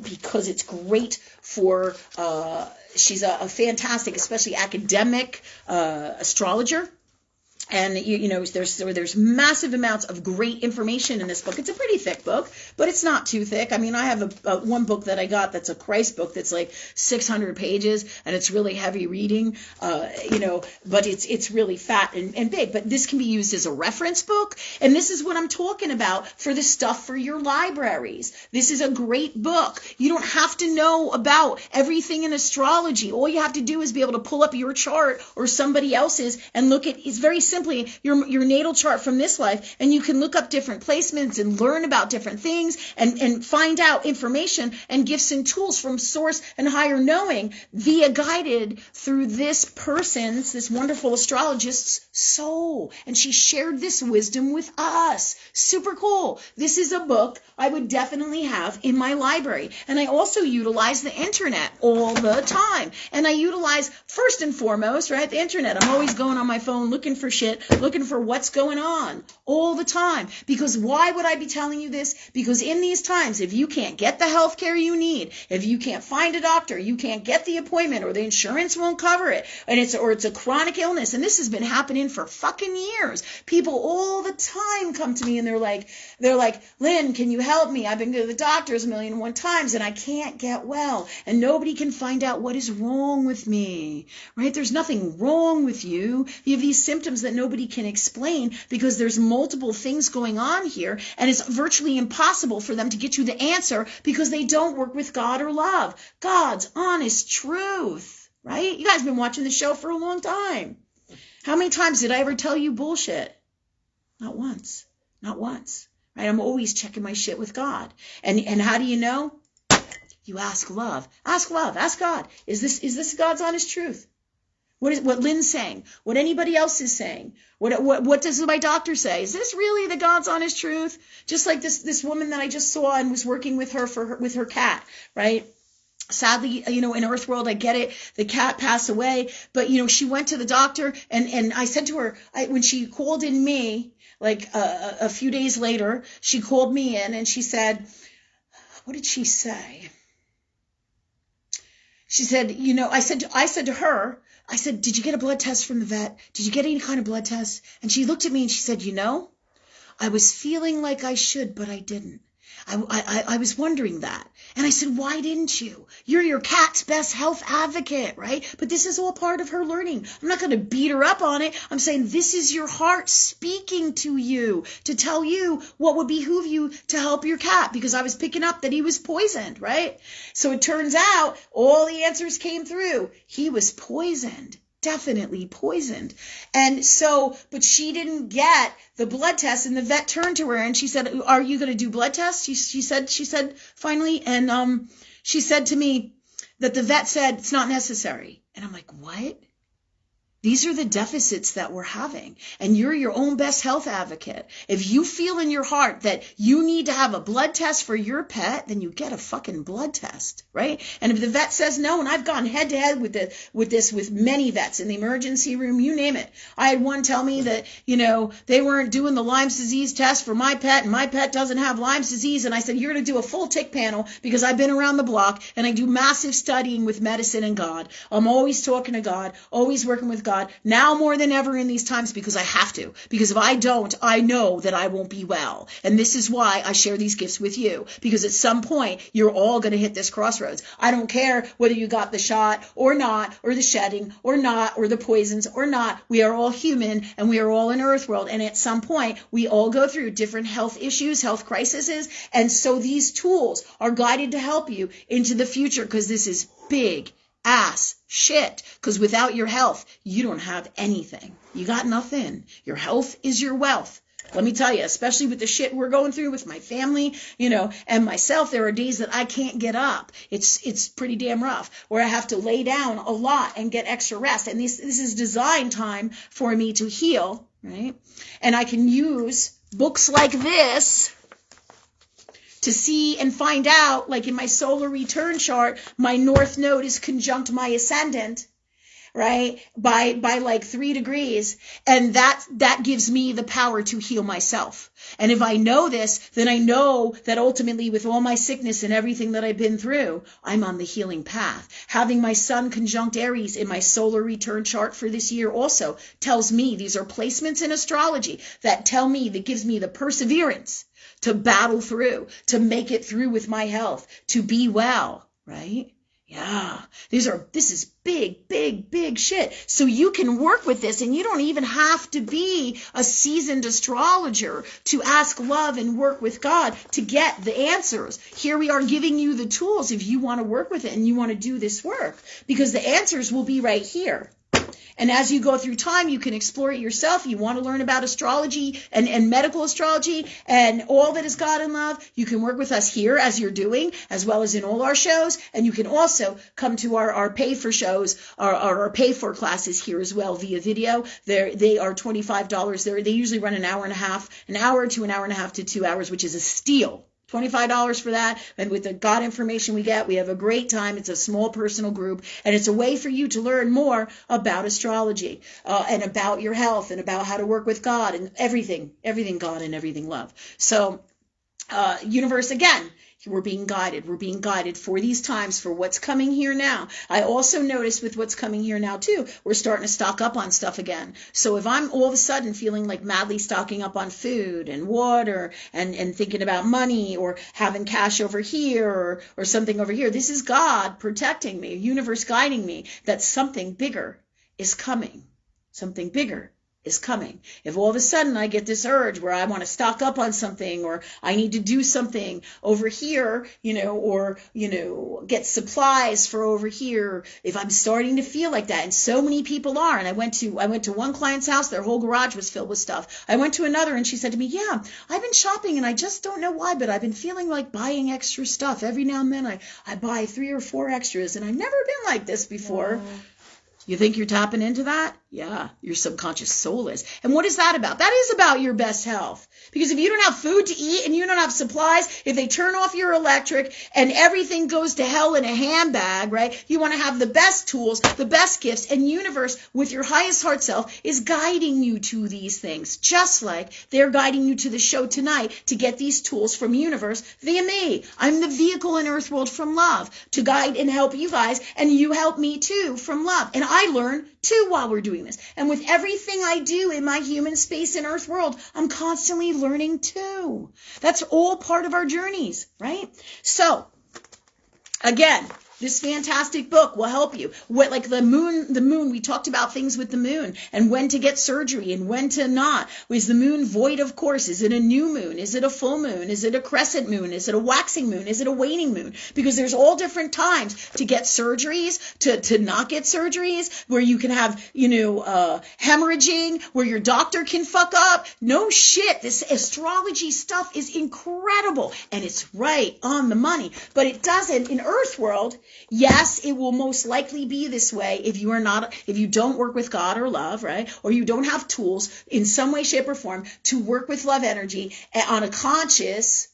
S1: because it's great for, she's a fantastic, especially academic astrologer. And, there's massive amounts of great information in this book. It's a pretty thick book, but it's not too thick. I mean, I have one book that I got that's a Christ book that's like 600 pages, and it's really heavy reading, but it's really fat and big. But this can be used as a reference book, and this is what I'm talking about for the stuff for your libraries. This is a great book. You don't have to know about everything in astrology. All you have to do is be able to pull up your chart or somebody else's and look at, it's very simply your natal chart from this life, and you can look up different placements and learn about different things and find out information and gifts and tools from source and higher knowing via guided through this wonderful astrologist's soul. And she shared this wisdom with us. Super cool. This is a book I would definitely have in my library. And I also utilize the internet all the time. And I utilize, first and foremost, right, the internet. I'm always going on my phone looking for shit, looking for what's going on all the time. Because why would I be telling you this? Because in these times, if you can't get the health care you need, if you can't find a doctor, you can't get the appointment, or the insurance won't cover it, and it's a chronic illness, and this has been happening for fucking years. People all the time come to me and they're like, Lynn, can you help me? I've been to the doctors 1,001 times and I can't get well, and nobody can find out what is wrong with me, right? There's nothing wrong with you. You have these symptoms that nobody can explain because there's multiple things going on here, and it's virtually impossible for them to get you the answer because they don't work with God or love. God's honest truth, right? You guys have been watching the show for a long time. How many times did I ever tell you bullshit? Not once. Not once. Right? I'm always checking my shit with God. And how do you know? You ask love. Ask love. Ask God. Is this God's honest truth? What Lynn's saying? What anybody else is saying? What does my doctor say? Is this really the God's honest truth? Just like this woman that I just saw and was working with her with her cat, right? Sadly, in Earthworld, I get it. The cat passed away, but she went to the doctor, and I said to her, when she called in me, like a few days later, she called me in and she said, what did she say? she said, I said to her, I said, did you get a blood test from the vet? Did you get any kind of blood test? And she looked at me and she said, I was feeling like I should, but I didn't. I was wondering that. And I said, why didn't you? You're your cat's best health advocate, right? But this is all part of her learning. I'm not going to beat her up on it. I'm saying this is your heart speaking to you to tell you what would behoove you to help your cat, because I was picking up that he was poisoned, right? So it turns out all the answers came through. He was poisoned. Definitely poisoned. And so, but she didn't get the blood test, and the vet turned to her and she said, are you going to do blood tests? She said finally, and she said to me that the vet said it's not necessary. And I'm like, what? These are the deficits that we're having. And you're your own best health advocate. If you feel in your heart that you need to have a blood test for your pet, then you get a fucking blood test, right? And if the vet says no, and I've gone head to head with this with many vets in the emergency room, you name it. I had one tell me that, they weren't doing the Lyme's disease test for my pet, and my pet doesn't have Lyme's disease. And I said, you're going to do a full tick panel, because I've been around the block and I do massive studying with medicine and God. I'm always talking to God, always working with God. Now more than ever in these times, because I have to. Because if I don't, I know that I won't be well. And this is why I share these gifts with you. Because at some point, you're all going to hit this crossroads. I don't care whether you got the shot or not, or the shedding or not, or the poisons or not. We are all human, and we are all in Earth world. And at some point, we all go through different health issues, health crises. And so these tools are guided to help you into the future, because this is big ass shit, because without your health, you don't have anything. You got nothing. Your health is your wealth. Let me tell you, especially with the shit we're going through with my family, and myself, there are days that I can't get up. It's pretty damn rough, where I have to lay down a lot and get extra rest. And this is design time for me to heal, right? And I can use books like this to see and find out, like in my solar return chart, my north node is conjunct my ascendant, right? By like 3 degrees. And that gives me the power to heal myself. And if I know this, then I know that ultimately with all my sickness and everything that I've been through, I'm on the healing path. Having my sun conjunct Aries in my solar return chart for this year also tells me, these are placements in astrology that gives me the perseverance to battle through, to make it through with my health, to be well, right? Yeah, this is big, big, big shit. So you can work with this, and you don't even have to be a seasoned astrologer to ask love and work with God to get the answers. Here we are giving you the tools if you want to work with it and you want to do this work, because the answers will be right here. And as you go through time, you can explore it yourself. You want to learn about astrology and medical astrology and all that is God and love, you can work with us here as you're doing, as well as in all our shows. And you can also come to our pay for shows, our pay for classes here as well via video. They are $25. They usually run an hour to an hour and a half to 2 hours, which is a steal. $25 for that. And with the God information we get, we have a great time. It's a small personal group, and it's a way for you to learn more about astrology and about your health and about how to work with God and everything God and everything love. So universe, again, we're being guided for these times, for what's coming here now. I also notice with what's coming here now too, we're starting to stock up on stuff again. So if I'm all of a sudden feeling like madly stocking up on food and water and thinking about money or having cash over here or something over here, this is God protecting me, universe guiding me that something bigger is coming. Something bigger is coming. If all of a sudden I get this urge where I want to stock up on something, or I need to do something over here, or get supplies for over here, if I'm starting to feel like that, and so many people are, and I went to one client's house, their whole garage was filled with stuff. I went to another, and she said to me, yeah, I've been shopping, and I just don't know why, but I've been feeling like buying extra stuff. Every now and then I buy 3 or 4 extras, and I've never been like this before. You think you're tapping into that? Yeah, your subconscious soul is. And what is that about? That is about your best health. Because if you don't have food to eat and you don't have supplies, if they turn off your electric and everything goes to hell in a handbag, right? You want to have the best tools, the best gifts, and universe with your highest heart self is guiding you to these things. Just like they're guiding you to the show tonight to get these tools from universe via me. I'm the vehicle in Earth World from love to guide and help you guys, and you help me too from love. And I learn too while we're doing this. And with everything I do in my human space in Earth World, I'm constantly learning too. That's all part of our journeys, right? So, again, this fantastic book will help you. Like the moon, we talked about things with the moon and when to get surgery and when to not. Is the moon void, of course? Is it a new moon? Is it a full moon? Is it a crescent moon? Is it a waxing moon? Is it a waning moon? Because there's all different times to get surgeries, to not get surgeries, where you can have, hemorrhaging, where your doctor can fuck up. No shit. This astrology stuff is incredible and it's right on the money. But it doesn't, in Earth World, yes, it will most likely be this way if you don't work with God or love, right? Or you don't have tools in some way, shape, or form to work with love energy on a conscious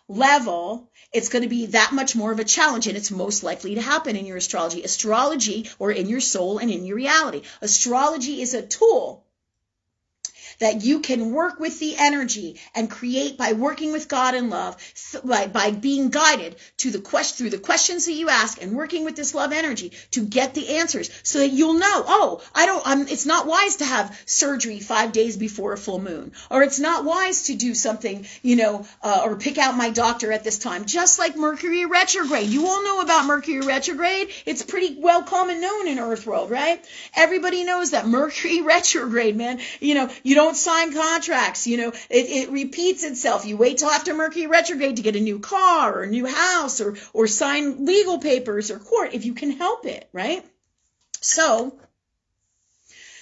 S1: level. It's going to be that much more of a challenge, and it's most likely to happen in your astrology, or in your soul and in your reality. Astrology is a tool that you can work with the energy and create by working with God and love, by being guided through the questions that you ask and working with this love energy to get the answers, so that you'll know, it's not wise to have surgery 5 days before a full moon, or it's not wise to do something, or pick out my doctor at this time. Just like Mercury retrograde. You all know about Mercury retrograde. It's pretty well common known in Earth World, right? Everybody knows that Mercury retrograde, man. You don't sign contracts, it repeats itself. You wait till after Mercury retrograde to get a new car or a new house or sign legal papers or court if you can help it, right? So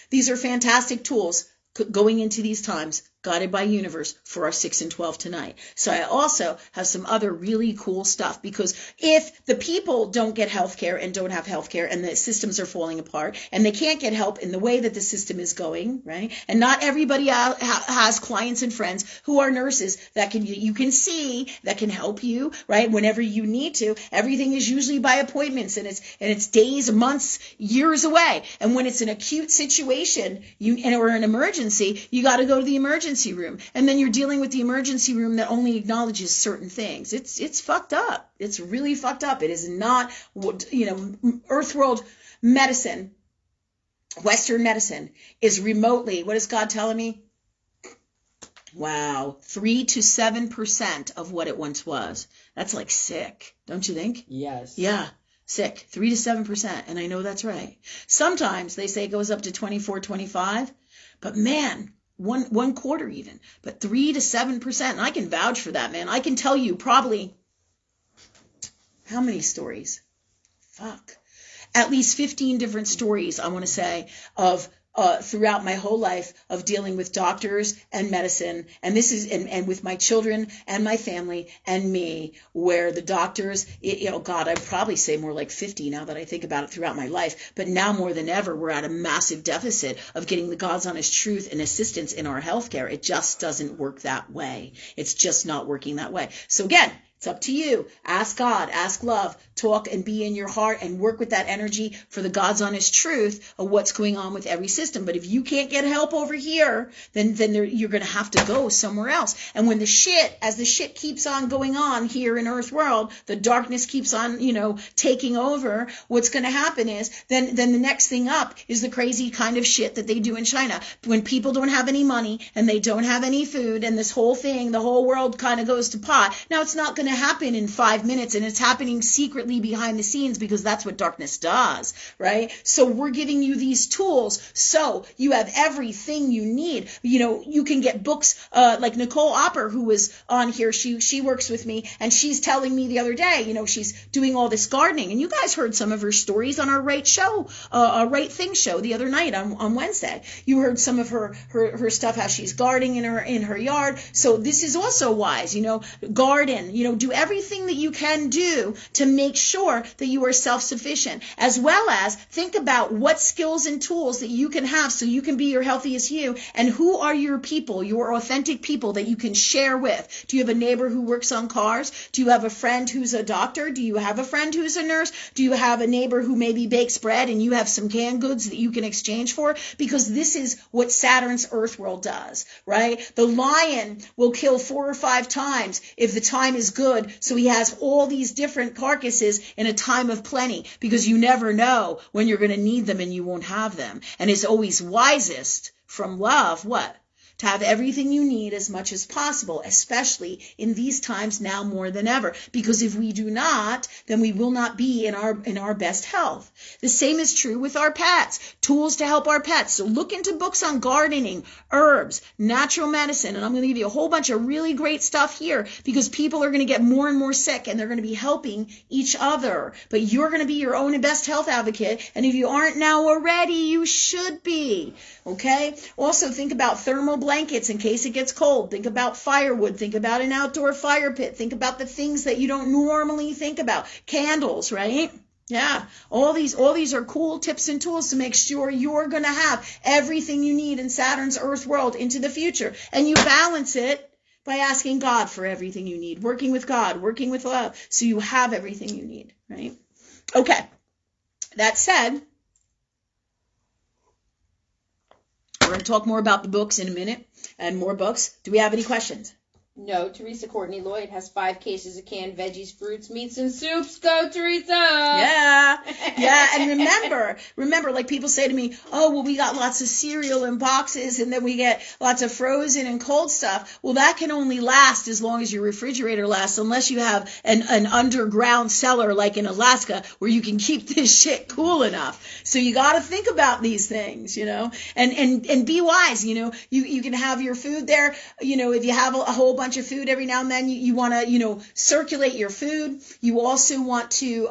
S1: these are fantastic tools going into these times, guided by universe, for our 6 and 12 tonight. So I also have some other really cool stuff, because if the people don't get health care and don't have health care and the systems are falling apart and they can't get help in the way that the system is going, right? And not everybody has clients and friends who are nurses that you can see that can help you, right? Whenever you need to. Everything is usually by appointments, and it's days, months, years away. And when it's an acute situation or an emergency, you got to go to the emergency room, and then you're dealing with the emergency room that only acknowledges certain things. It's fucked up. It's really fucked up. It is not, Earth World medicine, Western medicine is remotely, what is God telling me? Wow, 3 to 7% of what it once was. That's like sick, don't you think?
S3: Yes.
S1: Yeah. Sick, 3 to 7%, and I know that's right. Sometimes they say it goes up to 24, 25, but man, one quarter even, but 3 to 7%, and I can vouch for that, man. I can tell you probably how many stories? At least 15 different stories, I want to say, of throughout my whole life of dealing with doctors and medicine, and this is and with my children and my family and me, where the doctors, God, I'd probably say more like 50 now that I think about it throughout my life, but now more than ever, we're at a massive deficit of getting the God's honest truth and assistance in our healthcare. It just doesn't work that way. It's just not working that way. So again, it's up to you. Ask God, ask love, talk and be in your heart and work with that energy for the God's honest truth of what's going on with every system. But if you can't get help over here, then you're going to have to go somewhere else. And when the shit keeps on going on here in Earth World, the darkness keeps on, taking over, what's going to happen is then the next thing up is the crazy kind of shit that they do in China. When people don't have any money and they don't have any food and this whole thing, the whole world kind of goes to pot. Now it's not going to happen in 5 minutes, and it's happening secretly behind the scenes because that's what darkness does, right? So we're giving you these tools so you have everything you need. You can get books like Nicole Opper, who was on here. She works with me, and she's telling me the other day, she's doing all this gardening, and you guys heard some of her stories on our Right Thing show the other night on Wednesday. You heard some of her stuff, how she's gardening in her yard. So this is also wise, garden, do everything that you can do to make sure that you are self-sufficient, as well as think about what skills and tools that you can have so you can be your healthiest you, and who are your people, your authentic people that you can share with. Do you have a neighbor who works on cars? Do you have a friend who's a doctor? Do you have a friend who's a nurse? Do you have a neighbor who maybe bakes bread and you have some canned goods that you can exchange for? Because this is what Saturn's Earth world does, right? The lion will kill 4 or 5 times if the time is good, so he has all these different carcasses in a time of plenty, because you never know when you're going to need them and you won't have them. And it's always wisest from love, what? To have everything you need as much as possible, especially in these times now more than ever. Because if we do not, then we will not be in our best health. The same is true with our pets. Tools to help our pets. So look into books on gardening, herbs, natural medicine, and I'm going to give you a whole bunch of really great stuff here, because people are going to get more and more sick and they're going to be helping each other. But you're going to be your own best health advocate, and if you aren't now already, you should be. Okay? Also think about thermal blankets in case it gets cold. Think about firewood. Think about an outdoor fire pit. Think about the things that you don't normally think about. Candles, right? Yeah, all these are cool tips and tools to make sure you're going to have everything you need in Saturn's Earth world into the future. And you balance it by asking God for everything you need, working with God, working with love, so you have everything you need, right? Okay, that said, we're going to talk more about the books in a minute, and more books. Do we have any questions?
S2: No, Teresa Courtney Lloyd has 5 cases of canned veggies, fruits, meats, and soups. Go, Teresa!
S1: Yeah, and remember, like people say to me, oh, well, we got lots of cereal in boxes, and then we get lots of frozen and cold stuff. Well, that can only last as long as your refrigerator lasts, unless you have an underground cellar like in Alaska where you can keep this shit cool enough. So you got to think about these things, and be wise. You can have your food there. If you have a whole bunch of food every now and then, you want to circulate your food. You also want to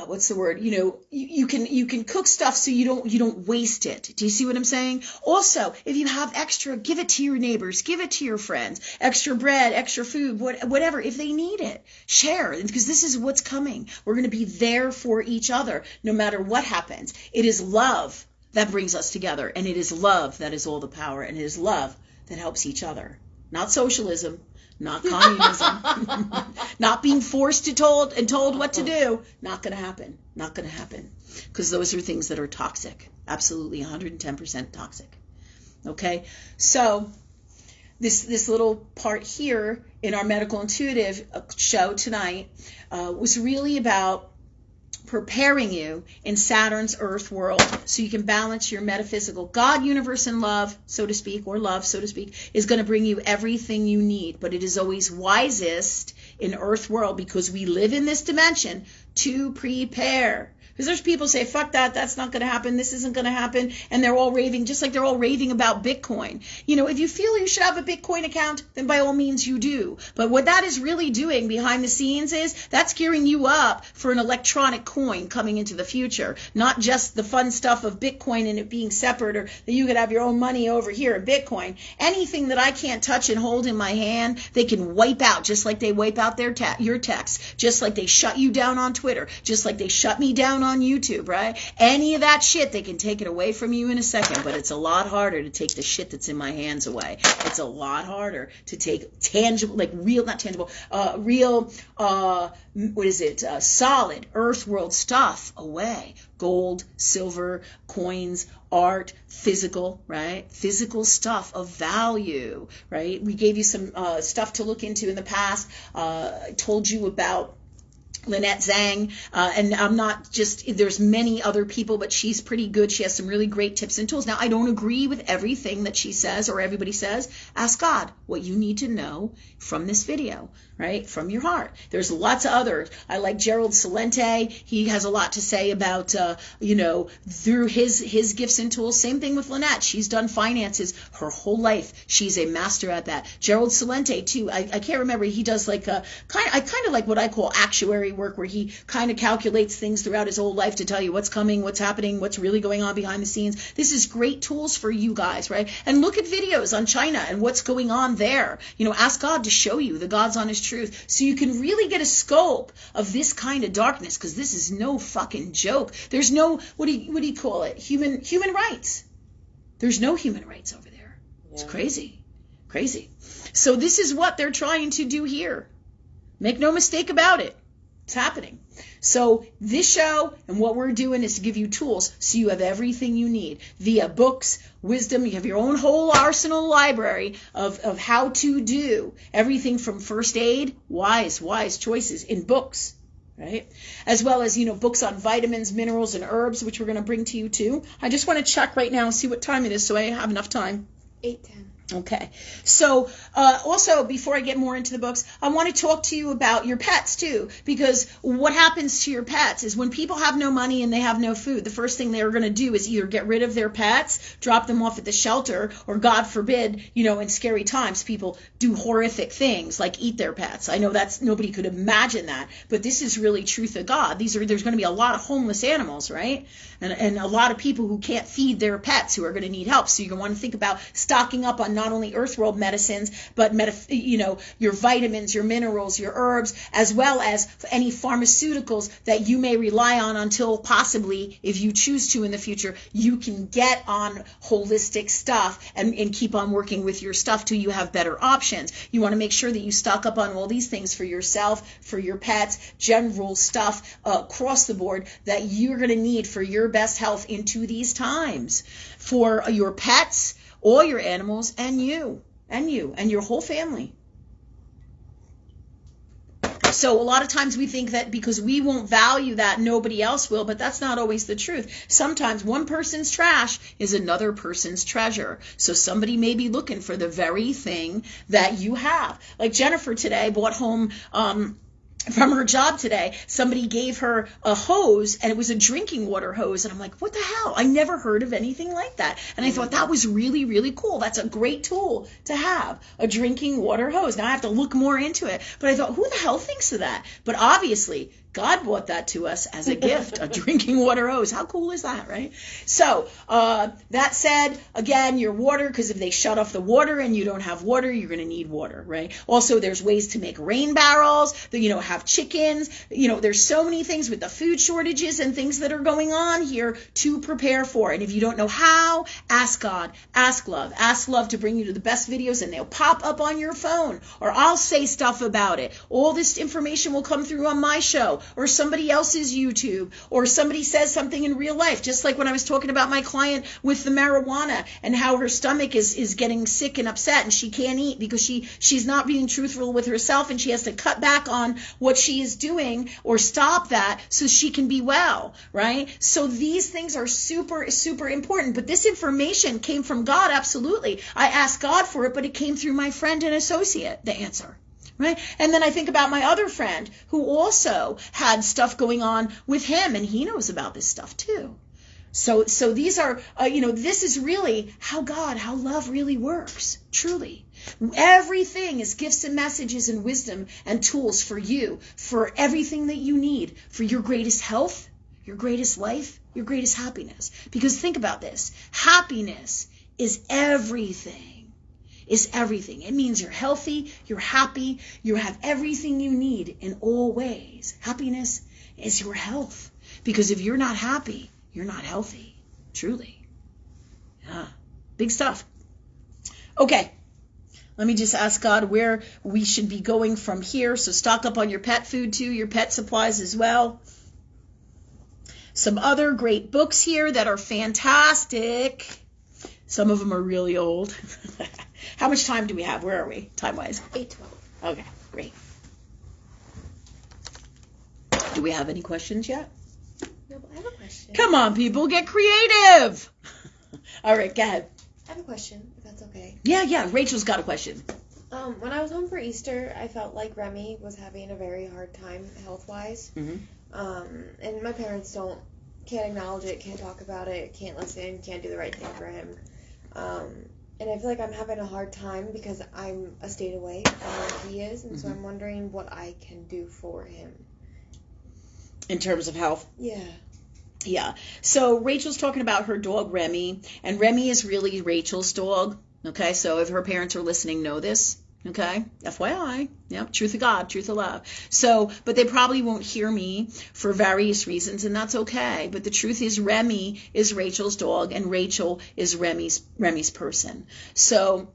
S1: what's the word? You can cook stuff so you don't waste it. Do you see what I'm saying? Also, if you have extra, give it to your neighbors, give it to your friends. Extra bread, extra food, whatever. If they need it, share, because this is what's coming. We're going to be there for each other no matter what happens. It is love that brings us together, and it is love that is all the power, and it is love that helps each other. Not socialism, not communism, not being forced to told what to do. Not going to happen. Not going to happen. Because those are things that are toxic. Absolutely 110% toxic. Okay? So this little part here in our Medical Intuitive show tonight was really about preparing you in Saturn's Earth world so you can balance your metaphysical. God, universe, and love, so to speak, or love, so to speak, is going to bring you everything you need. But it is always wisest in Earth world, because we live in this dimension, to prepare. Because there's people say, fuck that, that's not going to happen, this isn't going to happen, and they're all raving, just like they're all raving about Bitcoin. If you feel you should have a Bitcoin account, then by all means you do. But what that is really doing behind the scenes is, that's gearing you up for an electronic coin coming into the future. Not just the fun stuff of Bitcoin and it being separate, or that you could have your own money over here in Bitcoin. Anything that I can't touch and hold in my hand, they can wipe out, just like they wipe out your text, just like they shut you down on Twitter, just like they shut me down on YouTube, right? Any of that shit, they can take it away from you in a second, but it's a lot harder to take the shit that's in my hands away. It's a lot harder to take tangible, like real, not tangible, solid earth world stuff away. Gold, silver, coins, art, physical, right? Physical stuff of value, right? We gave you some stuff to look into in the past. I told you about Lynette Zhang, and I'm not just, there's many other people, but she's pretty good. She has some really great tips and tools. Now, I don't agree with everything that she says or everybody says. Ask God what you need to know from this video, right? From your heart. There's lots of others. I like Gerald Celente. He has a lot to say about, through his gifts and tools. Same thing with Lynette. She's done finances her whole life. She's a master at that. Gerald Celente, too. I can't remember. He does like I kind of like what I call actuary work where he kind of calculates things throughout his whole life to tell you what's coming, what's happening, what's really going on behind the scenes. This is great tools for you guys, right? And look at videos on China and what's going on there. Ask God to show you the God's honest truth so you can really get a scope of this kind of darkness, because this is no fucking joke. There's no, what do you call it? Human rights. There's no human rights over there. It's crazy. So this is what they're trying to do here. Make no mistake about it. It's happening. So this show and what we're doing is to give you tools so you have everything you need via books, wisdom. You have your own whole arsenal library of how to do everything from first aid, wise choices in books, right? As well as, books on vitamins, minerals, and herbs, which we're going to bring to you too. I just want to check right now and see what time it is so I have enough time.
S2: 8:10.
S1: Okay. So also, before I get more into the books, I want to talk to you about your pets too, because what happens to your pets is when people have no money and they have no food, the first thing they're going to do is either get rid of their pets, drop them off at the shelter, or God forbid, in scary times, people do horrific things like eat their pets. I know that's, nobody could imagine that, but this is really truth of God. There's going to be a lot of homeless animals, right? And a lot of people who can't feed their pets who are going to need help. So you're going to want to think about stocking up on not only earth world medicines, but your vitamins, your minerals, your herbs, as well as any pharmaceuticals that you may rely on until possibly, if you choose to in the future, you can get on holistic stuff and keep on working with your stuff till you have better options. You want to make sure that you stock up on all these things for yourself, for your pets, general stuff across the board that you're going to need for your best health into these times, for your pets, all your animals, and you, and your whole family. So a lot of times we think that because we won't value that, nobody else will, but that's not always the truth. Sometimes one person's trash is another person's treasure. So somebody may be looking for the very thing that you have. Like Jennifer today brought home from her job today, somebody gave her a hose, and it was a drinking water hose. And I'm like, what the hell? I never heard of anything like that. And I thought that was really, really cool. That's a great tool to have, a drinking water hose. Now I have to look more into it. But I thought, who the hell thinks of that? But obviously, God brought that to us as a gift, a drinking water hose. How cool is that, right? So that said, again, your water, because if they shut off the water and you don't have water, you're going to need water, right? Also, there's ways to make rain barrels, have chickens. There's so many things with the food shortages and things that are going on here to prepare for. And if you don't know how, ask God, ask love to bring you to the best videos, and they'll pop up on your phone, or I'll say stuff about it. All this information will come through on my show, or somebody else's YouTube, or somebody says something in real life, just like when I was talking about my client with the marijuana and how her stomach is getting sick and upset and she can't eat because she's not being truthful with herself, and she has to cut back on what she is doing or stop that so she can be well, right? So these things are super, super important. But this information came from God, absolutely. I asked God for it, but it came through my friend and associate, the answer. Right? And then I think about my other friend who also had stuff going on with him, and he knows about this stuff too. So these are, this is really how love really works, truly. Everything is gifts and messages and wisdom and tools for you, for everything that you need, for your greatest health, your greatest life, your greatest happiness. Because think about this, happiness is everything. Is everything. It means you're healthy, you're happy, you have everything you need in all ways. Happiness is your health. Because if you're not happy, you're not healthy. Truly. Yeah. Big stuff. Okay. Let me just ask God where we should be going from here. So stock up on your pet food too, your pet supplies as well. Some other great books here that are fantastic. Some of them are really old. How much time do we have? Where are we, time-wise?
S2: 8:12.
S1: Okay, great. Do we have any questions yet?
S2: No, but I have a question.
S1: Come on, people, get creative. All right, go ahead.
S2: I have a question, if that's okay.
S1: Yeah, Rachel's got a question.
S2: When I was home for Easter, I felt like Remy was having a very hard time health-wise. Mm-hmm. And my parents can't acknowledge it, can't talk about it, can't listen, can't do the right thing for him. And I feel like I'm having a hard time because I'm a state away from where he is, and so I'm wondering what I can do for him
S1: in terms of health.
S2: Yeah.
S1: Yeah. So Rachel's talking about her dog Remy, and Remy is really Rachel's dog. Okay, so if her parents are listening, know this. Okay, FYI. Yep, truth of God, truth of love. So, but they probably won't hear me for various reasons, and that's okay. But the truth is, Remy is Rachel's dog, and Rachel is Remy's person. So,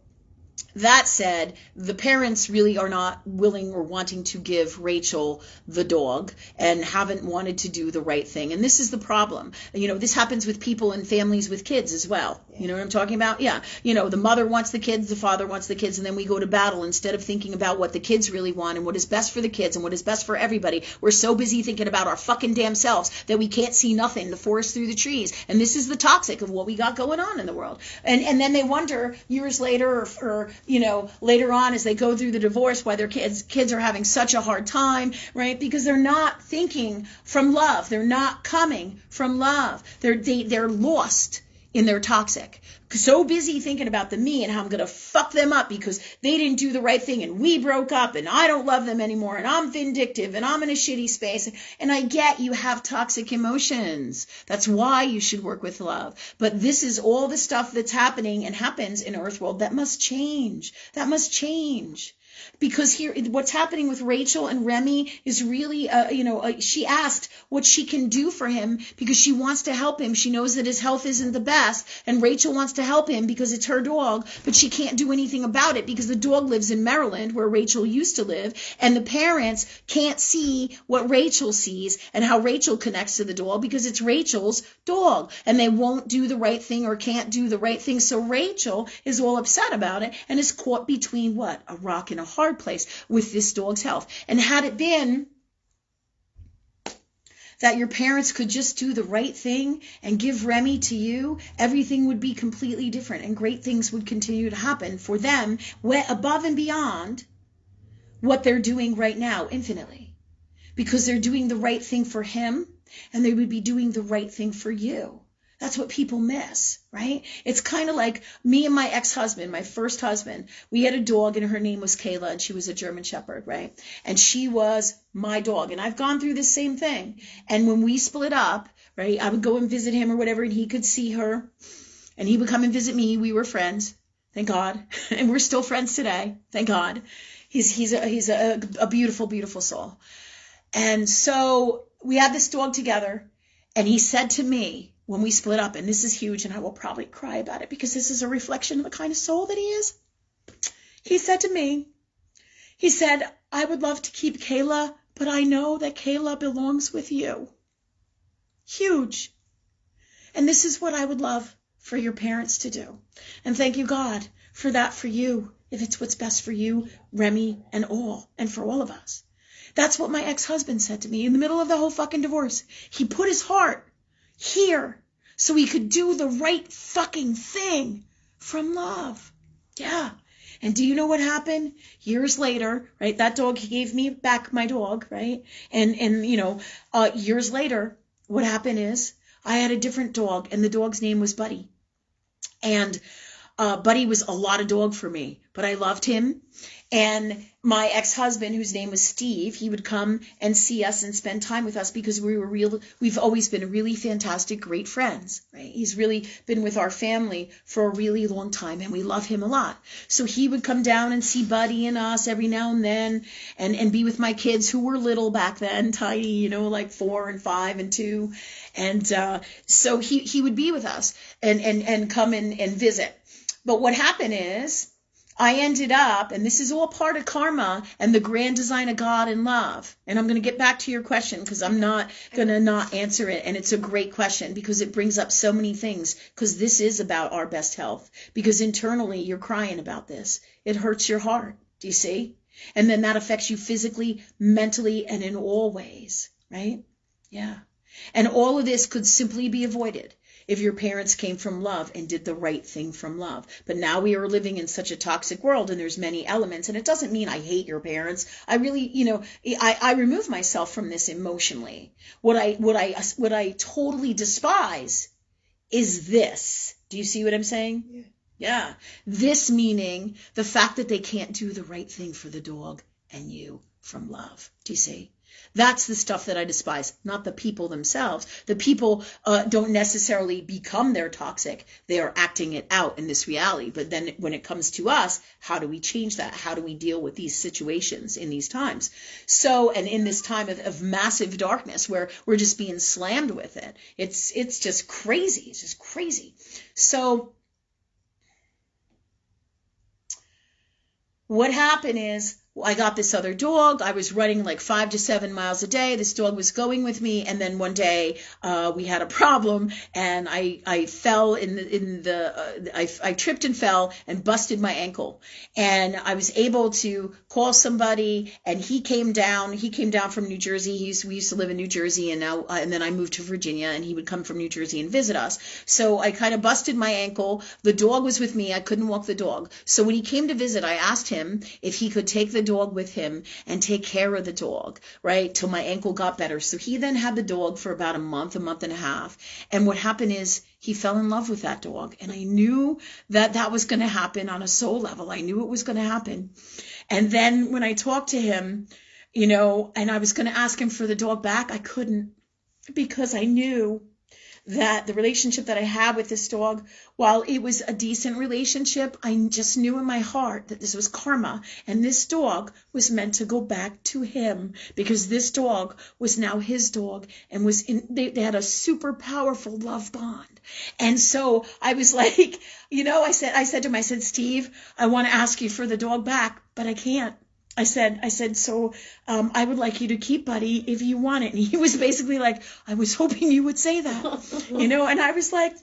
S1: that said, the parents really are not willing or wanting to give Rachel the dog and haven't wanted to do the right thing. And this is the problem. This happens with people and families with kids as well. You know what I'm talking about? Yeah. The mother wants the kids, the father wants the kids, and then we go to battle instead of thinking about what the kids really want and what is best for the kids and what is best for everybody. We're so busy thinking about our fucking damn selves that we can't see nothing, the forest through the trees. And this is the toxic of what we got going on in the world. And then they wonder years later or later on as they go through the divorce why their kids are having such a hard time, right? Because they're not thinking from love. They're not coming from love. They're lost in their toxic. So busy thinking about the me and how I'm going to fuck them up because they didn't do the right thing and we broke up and I don't love them anymore and I'm vindictive and I'm in a shitty space. And I get you have toxic emotions. That's why you should work with love. But this is all the stuff that's happening and happens in Earth World that must change. That must change. Because here, what's happening with Rachel and Remy is really, she asked what she can do for him because she wants to help him. She knows that his health isn't the best, and Rachel wants to help him because it's her dog, but she can't do anything about it because the dog lives in Maryland, where Rachel used to live, and the parents can't see what Rachel sees and how Rachel connects to the dog because it's Rachel's dog, and they won't do the right thing or can't do the right thing. So Rachel is all upset about it and is caught between what? A rock and a hard place with this dog's health. And had it been that your parents could just do the right thing and give Remy to you, everything would be completely different and great things would continue to happen for them above and beyond what they're doing right now, infinitely. Because they're doing the right thing for him and they would be doing the right thing for you. That's what people miss, right? It's kind of like me and my ex-husband, my first husband. We had a dog and her name was Kayla and she was a German Shepherd, right? And she was my dog. And I've gone through the same thing. And when we split up, right, I would go and visit him or whatever and he could see her and he would come and visit me. We were friends, thank God. And we're still friends today, thank God. He's a beautiful, beautiful soul. And so we had this dog together and he said to me, when we split up, and this is huge, and I will probably cry about it because this is a reflection of the kind of soul that he is. He said to me, I would love to keep Kayla, but I know that Kayla belongs with you. Huge. And this is what I would love for your parents to do. And thank you, God, for that for you, if it's what's best for you, Remy, and for all of us. That's what my ex-husband said to me in the middle of the whole fucking divorce. He put his heart here so he could do the right fucking thing from love. Yeah. And do you know what happened? Years later, right? That dog, he gave me back my dog, right? And years later, what happened is I had a different dog and the dog's name was Buddy. And Buddy was a lot of dog for me, but I loved him. And my ex-husband, whose name was Steve, he would come and see us and spend time with us because we've always been really fantastic, great friends, right? He's really been with our family for a really long time and we love him a lot. So he would come down and see Buddy and us every now and then and be with my kids who were little back then, tiny, like 4 and 5 and 2. And so he would be with us and come and visit. But what happened is I ended up, and this is all part of karma and the grand design of God and love. And I'm going to get back to your question because I'm not going to not answer it. And it's a great question because it brings up so many things because this is about our best health. Because internally you're crying about this. It hurts your heart. Do you see? And then that affects you physically, mentally, and in all ways, right? Yeah. And all of this could simply be avoided if your parents came from love and did the right thing from love. But now we are living in such a toxic world and there's many elements. And it doesn't mean I hate your parents. I really, I remove myself from this emotionally. What I totally despise is this. Do you see what I'm saying? Yeah. This meaning the fact that they can't do the right thing for the dog and you from love. Do you see? That's the stuff that I despise, not the people themselves. The people don't necessarily become their toxic. They are acting it out in this reality. But then when it comes to us, how do we change that? How do we deal with these situations in these times? So, and in this time of massive darkness where we're just being slammed with it, it's just crazy. It's just crazy. So what happened is, I got this other dog. I was running like 5 to 7 miles a day. This dog was going with me. And then one day we had a problem, and I fell I tripped and fell and busted my ankle. And I was able to call somebody, and he came down. He came down from New Jersey. We used to live in New Jersey, and then I moved to Virginia, and he would come from New Jersey and visit us. So I kind of busted my ankle. The dog was with me. I couldn't walk the dog. So when he came to visit, I asked him if he could take the dog with him and take care of the dog, right, till my ankle got better. So he then had the dog for about a month and a half. And what happened is he fell in love with that dog. And I knew that was going to happen on a soul level. I knew it was going to happen. And then when I talked to him, and I was going to ask him for the dog back, I couldn't, because I knew that the relationship that I had with this dog, while it was a decent relationship, I just knew in my heart that this was karma, and this dog was meant to go back to him, because this dog was now his dog, and they had a super powerful love bond. And so I was like, I said to him, Steve, I want to ask you for the dog back, but I can't. I said, so I would like you to keep Buddy if you want it. And he was basically like, I was hoping you would say that, and I was like,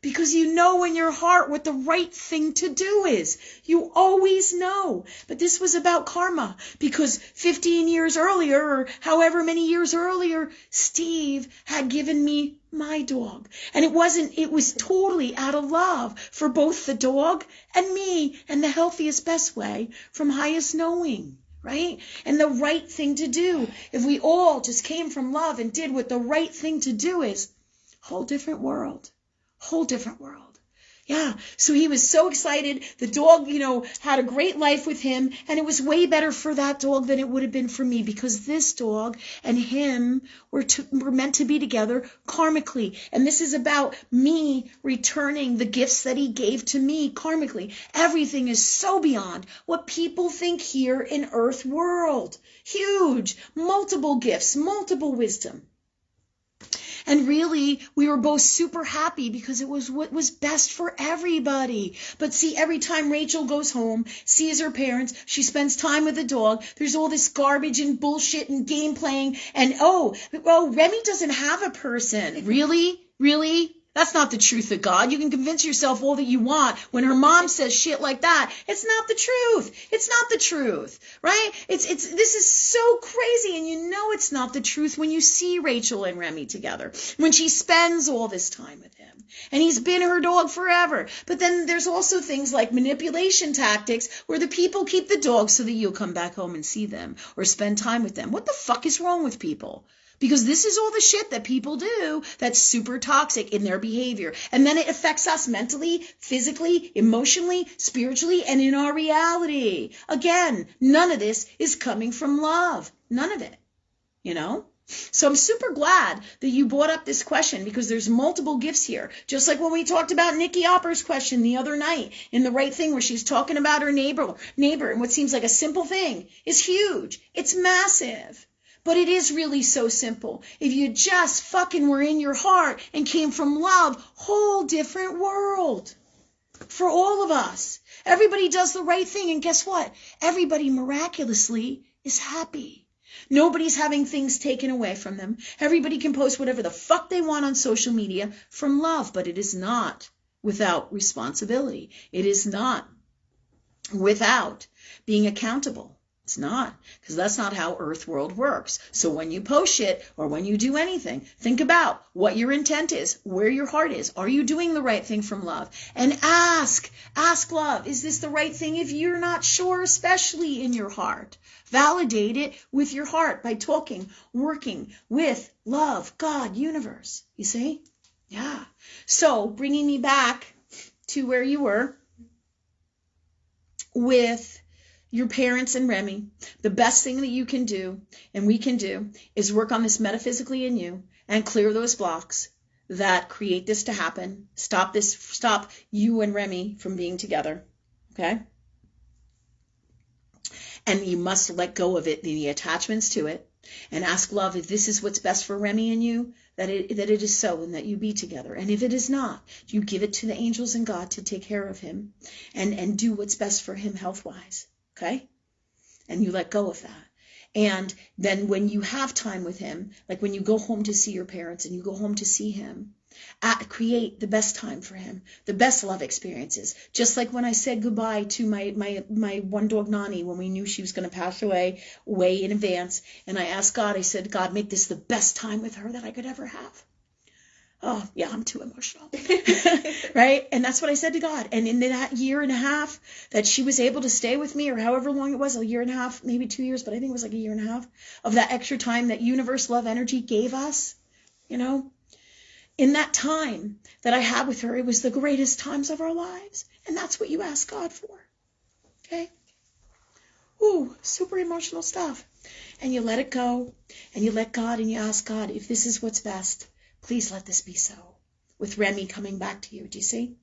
S1: because you know in your heart what the right thing to do is. You always know. But this was about karma, because 15 years earlier, or however many years earlier, Steve had given me my dog. And it was totally out of love for both the dog and me, and the healthiest, best way, from highest knowing, right? And the right thing to do. If we all just came from love and did what the right thing to do is, whole different world. Whole different world. Yeah. So he was so excited. The dog, had a great life with him, and it was way better for that dog than it would have been for me, because this dog and him were meant to be together karmically. And this is about me returning the gifts that he gave to me karmically. Everything is so beyond what people think here in Earth world. Huge. Multiple gifts, multiple wisdom. And really, we were both super happy because it was what was best for everybody. But see, every time Rachel goes home, sees her parents, she spends time with the dog, there's all this garbage and bullshit and game playing. And, Remy doesn't have a person. Really? Really? That's not the truth of God. You can convince yourself all that you want. When her mom says shit like that, it's not the truth. It's not the truth, right? This is so crazy, and you know it's not the truth when you see Rachel and Remy together, when she spends all this time with him, and he's been her dog forever. But then there's also things like manipulation tactics, where the people keep the dog so that you'll come back home and see them or spend time with them. What the fuck is wrong with people? Because this is all the shit that people do that's super toxic in their behavior. And then it affects us mentally, physically, emotionally, spiritually, and in our reality. Again, none of this is coming from love. None of it. So I'm super glad that you brought up this question, because there's multiple gifts here. Just like when we talked about Nikki Opper's question the other night in The Right Thing, where she's talking about her neighbor, and what seems like a simple thing is huge. It's massive. But it is really so simple. If you just fucking were in your heart and came from love, whole different world for all of us. Everybody does the right thing, and guess what? Everybody miraculously is happy. Nobody's having things taken away from them. Everybody can post whatever the fuck they want on social media from love, but it is not without responsibility. It is not without being accountable. It's not, because that's not how Earth world works. So when you post shit or when you do anything, think about what your intent is, where your heart is. Are you doing the right thing from love? And ask love, is this the right thing? If you're not sure, especially in your heart, validate it with your heart by talking, working with love, God, universe. You see? Yeah. So bringing me back to where you were with your parents and Remy, the best thing that you can do, and we can do, is work on this metaphysically in you and clear those blocks that create this to happen. Stop you and Remy from being together. Okay? And you must let go of it, the attachments to it, and ask love if this is what's best for Remy and you, that it is so, and that you be together. And if it is not, you give it to the angels and God to take care of him and do what's best for him health-wise. Okay? And you let go of that. And then when you have time with him, like when you go home to see your parents and you go home to see him, create the best time for him, the best love experiences. Just like when I said goodbye to my one dog, Nani, when we knew she was going to pass away way in advance. And I asked God, I said, God, make this the best time with her that I could ever have. Oh, yeah, I'm too emotional. Right? And that's what I said to God. And in that year and a half that she was able to stay with me, or however long it was, a year and a half, maybe 2 years, but I think it was like a year and a half of that extra time that universe love energy gave us, in that time that I had with her, it was the greatest times of our lives. And that's what you ask God for. Okay? Ooh, super emotional stuff. And you let it go, and you let God, and you ask God, if this is what's best, please let this be so. With Remy coming back to you, do you see?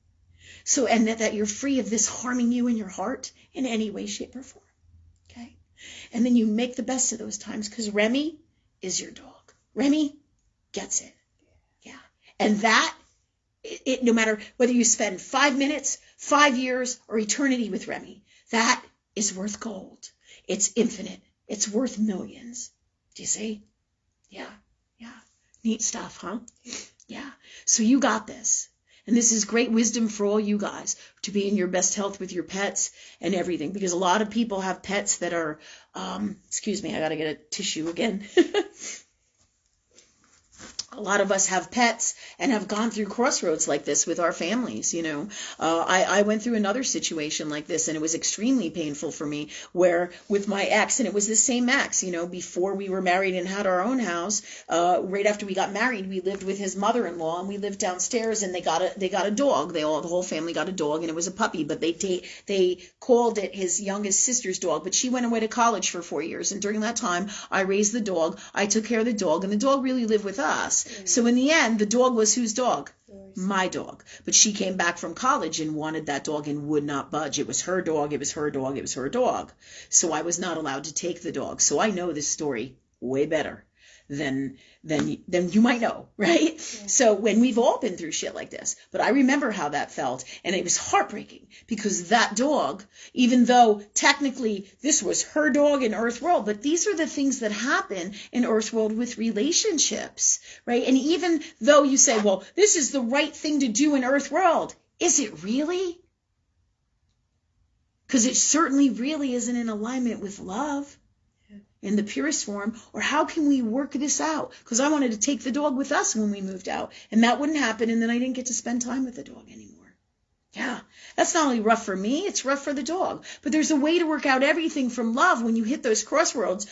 S1: So, and that you're free of this harming you in your heart in any way, shape, or form. Okay? And then you make the best of those times, because Remy is your dog. Remy gets it. Yeah. And that, no matter whether you spend 5 minutes, 5 years, or eternity with Remy, that is worth gold. It's infinite. It's worth millions. Do you see? Yeah. Yeah. Neat stuff, huh? Yeah. So you got this. And this is great wisdom for all you guys to be in your best health with your pets and everything. Because a lot of people have pets that are, excuse me, I got to get a tissue again. A lot of us have pets and have gone through crossroads like this with our families, I went through another situation like this, and it was extremely painful for me, where with my ex, and it was the same ex, before we were married and had our own house, right after we got married, we lived with his mother-in-law, and we lived downstairs, and they got a dog. The whole family got a dog, and it was a puppy, but they called it his youngest sister's dog, but she went away to college for 4 years, and during that time, I raised the dog, I took care of the dog, and the dog really lived with us. So in the end, the dog was whose dog? Yours. My dog. But she came back from college and wanted that dog and would not budge. It was her dog. It was her dog. It was her dog. So I was not allowed to take the dog. So I know this story way better than you might know, right? Yeah. So when we've all been through shit like this, but I remember how that felt, and it was heartbreaking, because that dog, even though technically this was her dog in Earth World, but these are the things that happen in Earth World with relationships, right? And even though you say, well, this is the right thing to do in Earth World, is it really? Because it certainly really isn't in alignment with love. In the purest form. Or how can we work this out? Because I wanted to take the dog with us when we moved out, and that wouldn't happen, and then I didn't get to spend time with the dog anymore. Yeah, that's not only rough for me, it's rough for the dog. But there's a way to work out everything from love when you hit those crossroads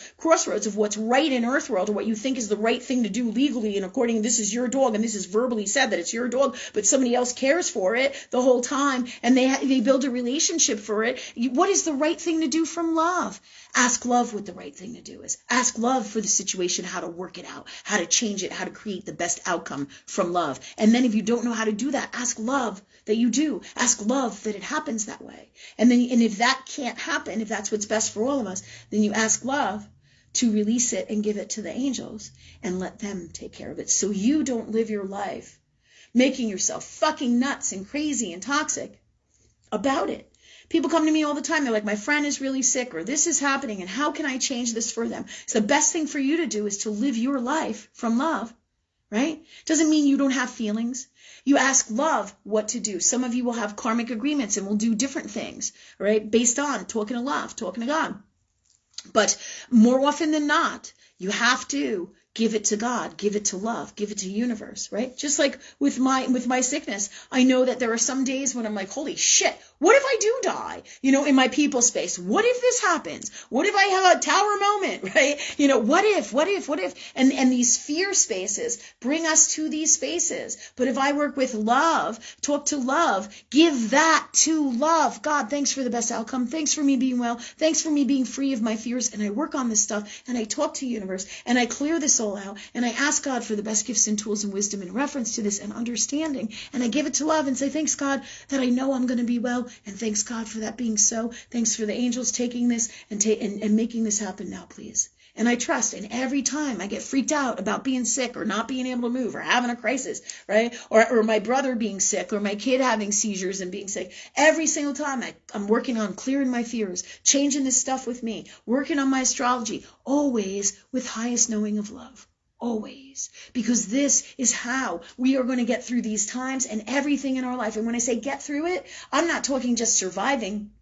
S1: of what's right in Earth World, or what you think is the right thing to do legally, and according, this is your dog, and this is verbally said that it's your dog, but somebody else cares for it the whole time, and they build a relationship for it. What is the right thing to do from love? Ask love what the right thing to do is. Ask love for the situation, how to work it out, how to change it, how to create the best outcome from love. And then if you don't know how to do that, ask love that you do. Ask love that it happens that way. And if that can't happen, if that's what's best for all of us, then you ask love to release it and give it to the angels and let them take care of it. So you don't live your life making yourself fucking nuts and crazy and toxic about it. People come to me all the time. They're like, my friend is really sick, or this is happening, and how can I change this for them? So the best thing for you to do is to live your life from love, right? Doesn't mean you don't have feelings. You ask love what to do. Some of you will have karmic agreements and will do different things, right? Based on talking to love, talking to God. But more often than not, you have to give it to God, give it to love, give it to universe, right? Just like with my sickness, I know that there are some days when I'm like, holy shit, what if I do die, in my people space? What if this happens? What if I have a tower moment, right? What if? And these fear spaces bring us to these spaces. But if I work with love, talk to love, give that to love. God, thanks for the best outcome. Thanks for me being well. Thanks for me being free of my fears. And I work on this stuff and I talk to universe and I clear this all out and I ask God for the best gifts and tools and wisdom in reference to this and understanding. And I give it to love and say, thanks God that I know I'm going to be well. And thanks God for that being so. Thanks for the angels taking this and making this happen now, please. And I trust. And every time I get freaked out about being sick or not being able to move or having a crisis, right? Or my brother being sick or my kid having seizures and being sick, every single time I'm working on clearing my fears, changing this stuff with me, working on my astrology, always with highest knowing of love. Always. Because this is how we are going to get through these times and everything in our life. And when I say get through it, I'm not talking just surviving.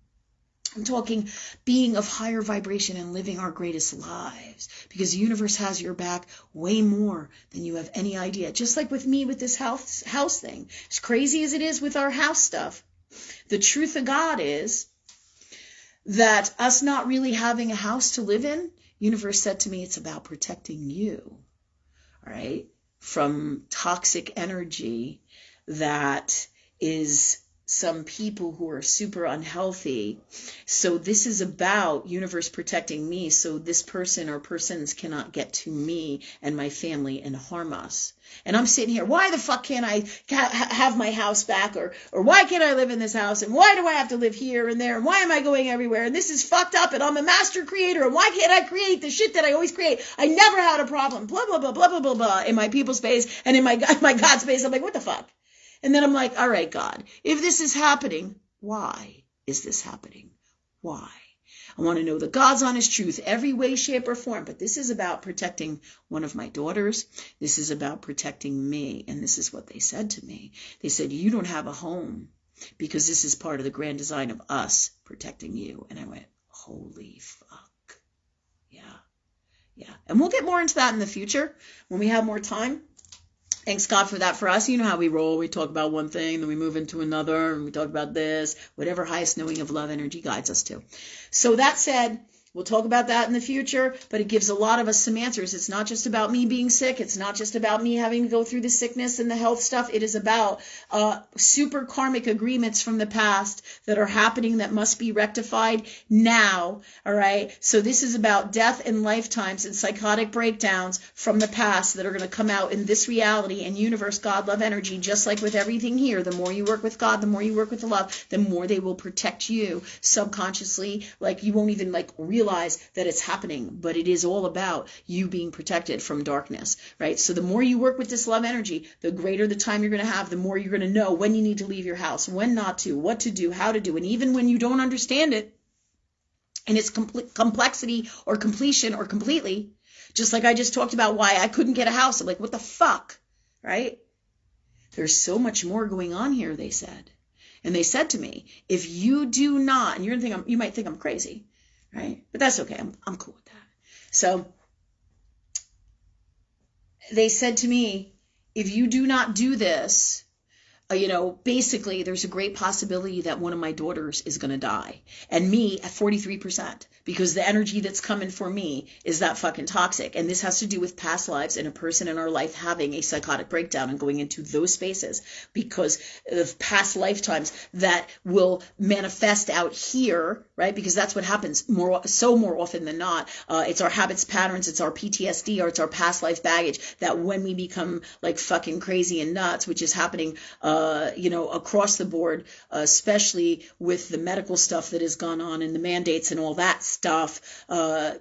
S1: I'm talking being of higher vibration and living our greatest lives, because the universe has your back way more than you have any idea. Just like with me with this house thing, as crazy as it is with our house stuff, the truth of God is that us not really having a house to live in, universe said to me, it's about protecting you, all right, from toxic energy that is some people who are super unhealthy. So this is about universe protecting me so this person or persons cannot get to me and my family and harm us. And I'm sitting here, why the fuck can't I have my house back? Or why can't I live in this house? And why do I have to live here and there? And why am I going everywhere? And this is fucked up and I'm a master creator. And why can't I create the shit that I always create? I never had a problem. Blah, blah, blah, blah, blah, blah, blah. In my people space and in my God space, I'm like, what the fuck? And then I'm like, all right, God, if this is happening, why is this happening? Why? I want to know the God's honest truth, every way, shape, or form. But this is about protecting one of my daughters. This is about protecting me. And this is what they said to me. They said, you don't have a home because this is part of the grand design of us protecting you. And I went, holy fuck. Yeah. And we'll get more into that in the future when we have more time. Thanks God for that for us. You know how we roll. We talk about one thing, then we move into another, and we talk about this, whatever highest knowing of love energy guides us to. So that said, we'll talk about that in the future, but it gives a lot of us some answers. It's not just about me being sick. It's not just about me having to go through the sickness and the health stuff. It is about super karmic agreements from the past that are happening that must be rectified now, all right? So this is about death and lifetimes and psychotic breakdowns from the past that are going to come out in this reality and universe, God, love, energy, just like with everything here. The more you work with God, the more you work with the love, the more they will protect you subconsciously. Like you won't even realize that it's happening, but it is all about you being protected from darkness, right? So the more you work with this love energy, the greater the time you're going to have, the more you're going to know when you need to leave your house, when not to, what to do, how to do. And even when you don't understand it in its complexity or completion or completely, just like I just talked about why I couldn't get a house. I'm like, what the fuck, right? There's so much more going on here, they said. And they said to me, if you do not, and you might think I'm crazy, right? But that's okay. I'm cool with that. So they said to me, if you do not do this, basically there's a great possibility that one of my daughters is going to die. And me at 43%, because the energy that's coming for me is that fucking toxic. And this has to do with past lives and a person in our life having a psychotic breakdown and going into those spaces because of past lifetimes that will manifest out here, right? Because that's what happens more often than not. It's our habits, patterns, it's our PTSD, or it's our past life baggage that when we become like fucking crazy and nuts, which is happening across the board, especially with the medical stuff that has gone on and the mandates and all that stuff,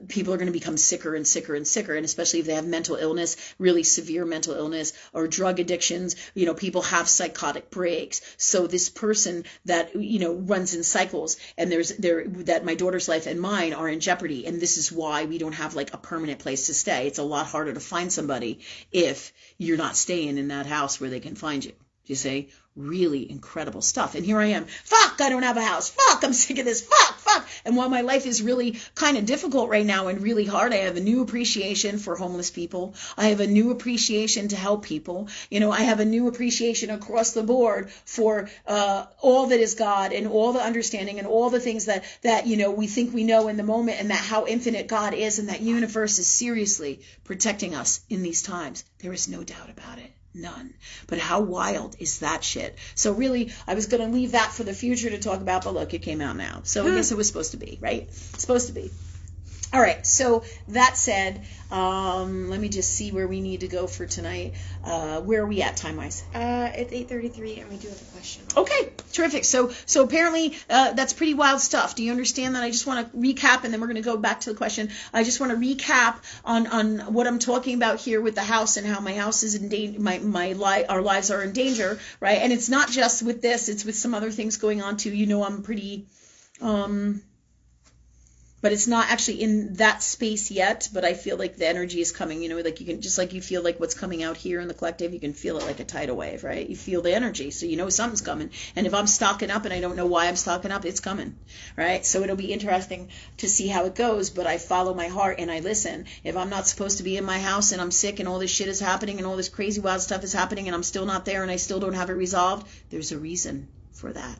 S1: people are going to become sicker and sicker and sicker. And especially if they have mental illness, really severe mental illness or drug addictions, people have psychotic breaks. So this person that, runs in cycles and that my daughter's life and mine are in jeopardy. And this is why we don't have a permanent place to stay. It's a lot harder to find somebody if you're not staying in that house where they can find you. You see? Really incredible stuff. And here I am. Fuck, I don't have a house. Fuck, I'm sick of this. Fuck. And while my life is really kind of difficult right now and really hard, I have a new appreciation for homeless people. I have a new appreciation to help people. I have a new appreciation across the board for all that is God and all the understanding and all the things that we think we know in the moment, and that how infinite God is, and that universe is seriously protecting us in these times. There is no doubt about it. None. But how wild is that shit? So really, I was going to leave that for the future to talk about, but look, it came out now. So I guess it was supposed to be, right? Supposed to be. All right, so that said, let me just see where we need to go for tonight. Where are we at time-wise?
S2: It's 8:33, and we do have a question.
S1: Okay, terrific. So apparently that's pretty wild stuff. Do you understand that? I just want to recap, and then we're going to go back to the question. I just want to recap on what I'm talking about here with the house, and how my house is in danger, our lives are in danger, right? And it's not just with this; it's with some other things going on too. I'm pretty. But it's not actually in that space yet, but I feel like the energy is coming, like you can, just like you feel like what's coming out here in the collective, you can feel it like a tidal wave, right? You feel the energy, so something's coming. And if I'm stocking up and I don't know why I'm stocking up, it's coming, right? So it'll be interesting to see how it goes, but I follow my heart and I listen. If I'm not supposed to be in my house and I'm sick and all this shit is happening and all this crazy wild stuff is happening and I'm still not there and I still don't have it resolved, there's a reason for that.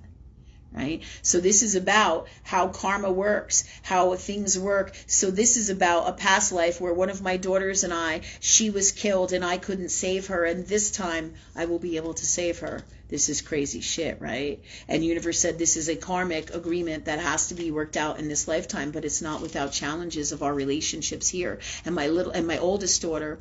S1: Right? So this is about how karma works, how things work. So this is about a past life where one of my daughters and she was killed and I couldn't save her. And this time I will be able to save her. This is crazy shit, right? And universe said this is a karmic agreement that has to be worked out in this lifetime, but it's not without challenges of our relationships here. And my oldest daughter,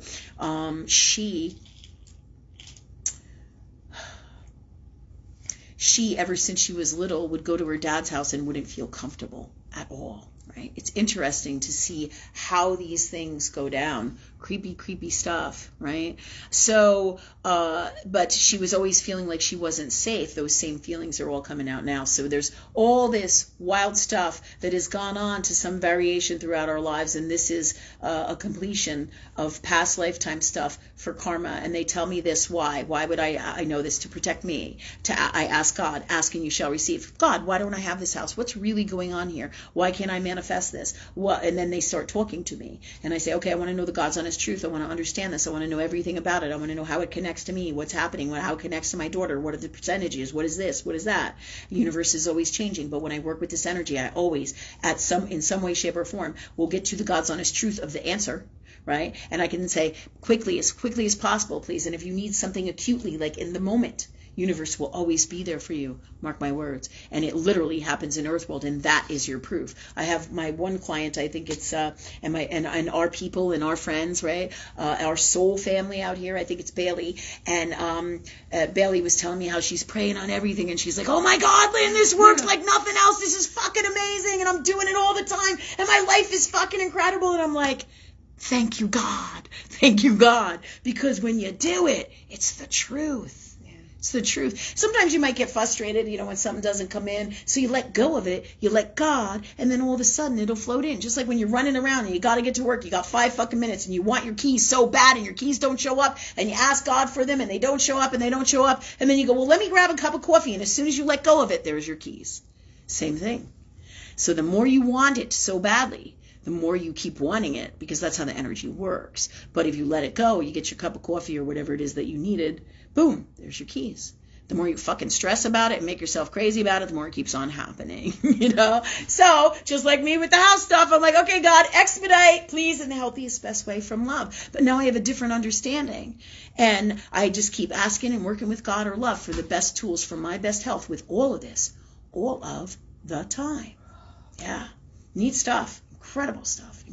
S1: she, ever since she was little, would go to her dad's house and wouldn't feel comfortable at all, right? It's interesting to see how these things go down. Creepy stuff, right? So, but she was always feeling like she wasn't safe. Those same feelings are all coming out now. So there's all this wild stuff that has gone on to some variation throughout our lives, and this is a completion of past lifetime stuff for karma. And they tell me this, why? Why would I know this? To protect me. I ask God, ask and you shall receive. God, why don't I have this house? What's really going on here? Why can't I manifest this? And then they start talking to me, and I say, okay, I want to know the God's honest truth. I want to understand this. I want to know everything about it. I want to know how it connects to me, what's happening, how it connects to my daughter, what are the percentages, what is this, what is that. The universe is always changing, but when I work with this energy, I always, in some way, shape, or form, will get to the God's honest truth of the answer, right? And I can say, quickly as possible, please. And if you need something acutely, like in the moment, universe will always be there for you. Mark my words. And it literally happens in Earthworld, and that is your proof. I have my one client, I think it's and our people and our friends, right? Our soul family out here, I think it's Bailey. And Bailey was telling me how she's praying on everything, and she's like, oh my God, Lynn, this works like nothing else. This is fucking amazing, and I'm doing it all the time, and my life is fucking incredible. And I'm like, thank you, God. Thank you, God. Because when you do it, it's the truth. It's the truth. Sometimes you might get frustrated, when something doesn't come in. So you let go of it, you let God, and then all of a sudden it'll float in. Just like when you're running around and you got to get to work, you got 5 fucking minutes, and you want your keys so bad, and your keys don't show up, and you ask God for them, and they don't show up, and then you go, well, let me grab a cup of coffee, and as soon as you let go of it, there's your keys. Same thing. So the more you want it so badly, the more you keep wanting it, because that's how the energy works. But if you let it go, you get your cup of coffee or whatever it is that you needed, boom, there's your keys. The more you fucking stress about it and make yourself crazy about it, the more it keeps on happening, So, just like me with the house stuff, I'm like, okay, God, expedite, please, in the healthiest, best way from love. But now I have a different understanding. And I just keep asking and working with God or love for the best tools for my best health with all of this, all of the time. Yeah, neat stuff. Incredible stuff.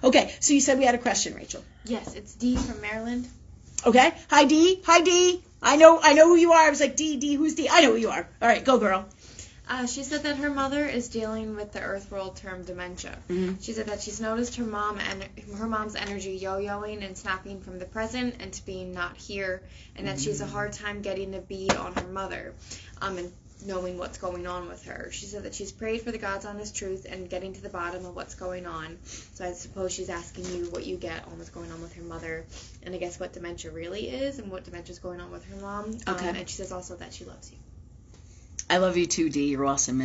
S1: Okay, so you said we had a question, Rachel.
S2: Yes, it's Dee from Maryland.
S1: Okay, hi Dee. I know who you are. I was like, Dee, who's Dee? I know who you are. All right, go girl.
S2: She said that her mother is dealing with the Earthworld term dementia. Mm-hmm. She said that she's noticed her mom's energy yo-yoing and snapping from the present and to being not here, and that she has a hard time getting a bead on her mother. And knowing what's going on with her. She said that she's prayed for the God's honest truth and getting to the bottom of what's going on. So I suppose she's asking you what you get on what's going on with her mother, and I guess what dementia really is and what dementia is going on with her mom.
S1: Okay.
S2: And she says also that she loves you.
S1: I love you too, Dee. You're awesome.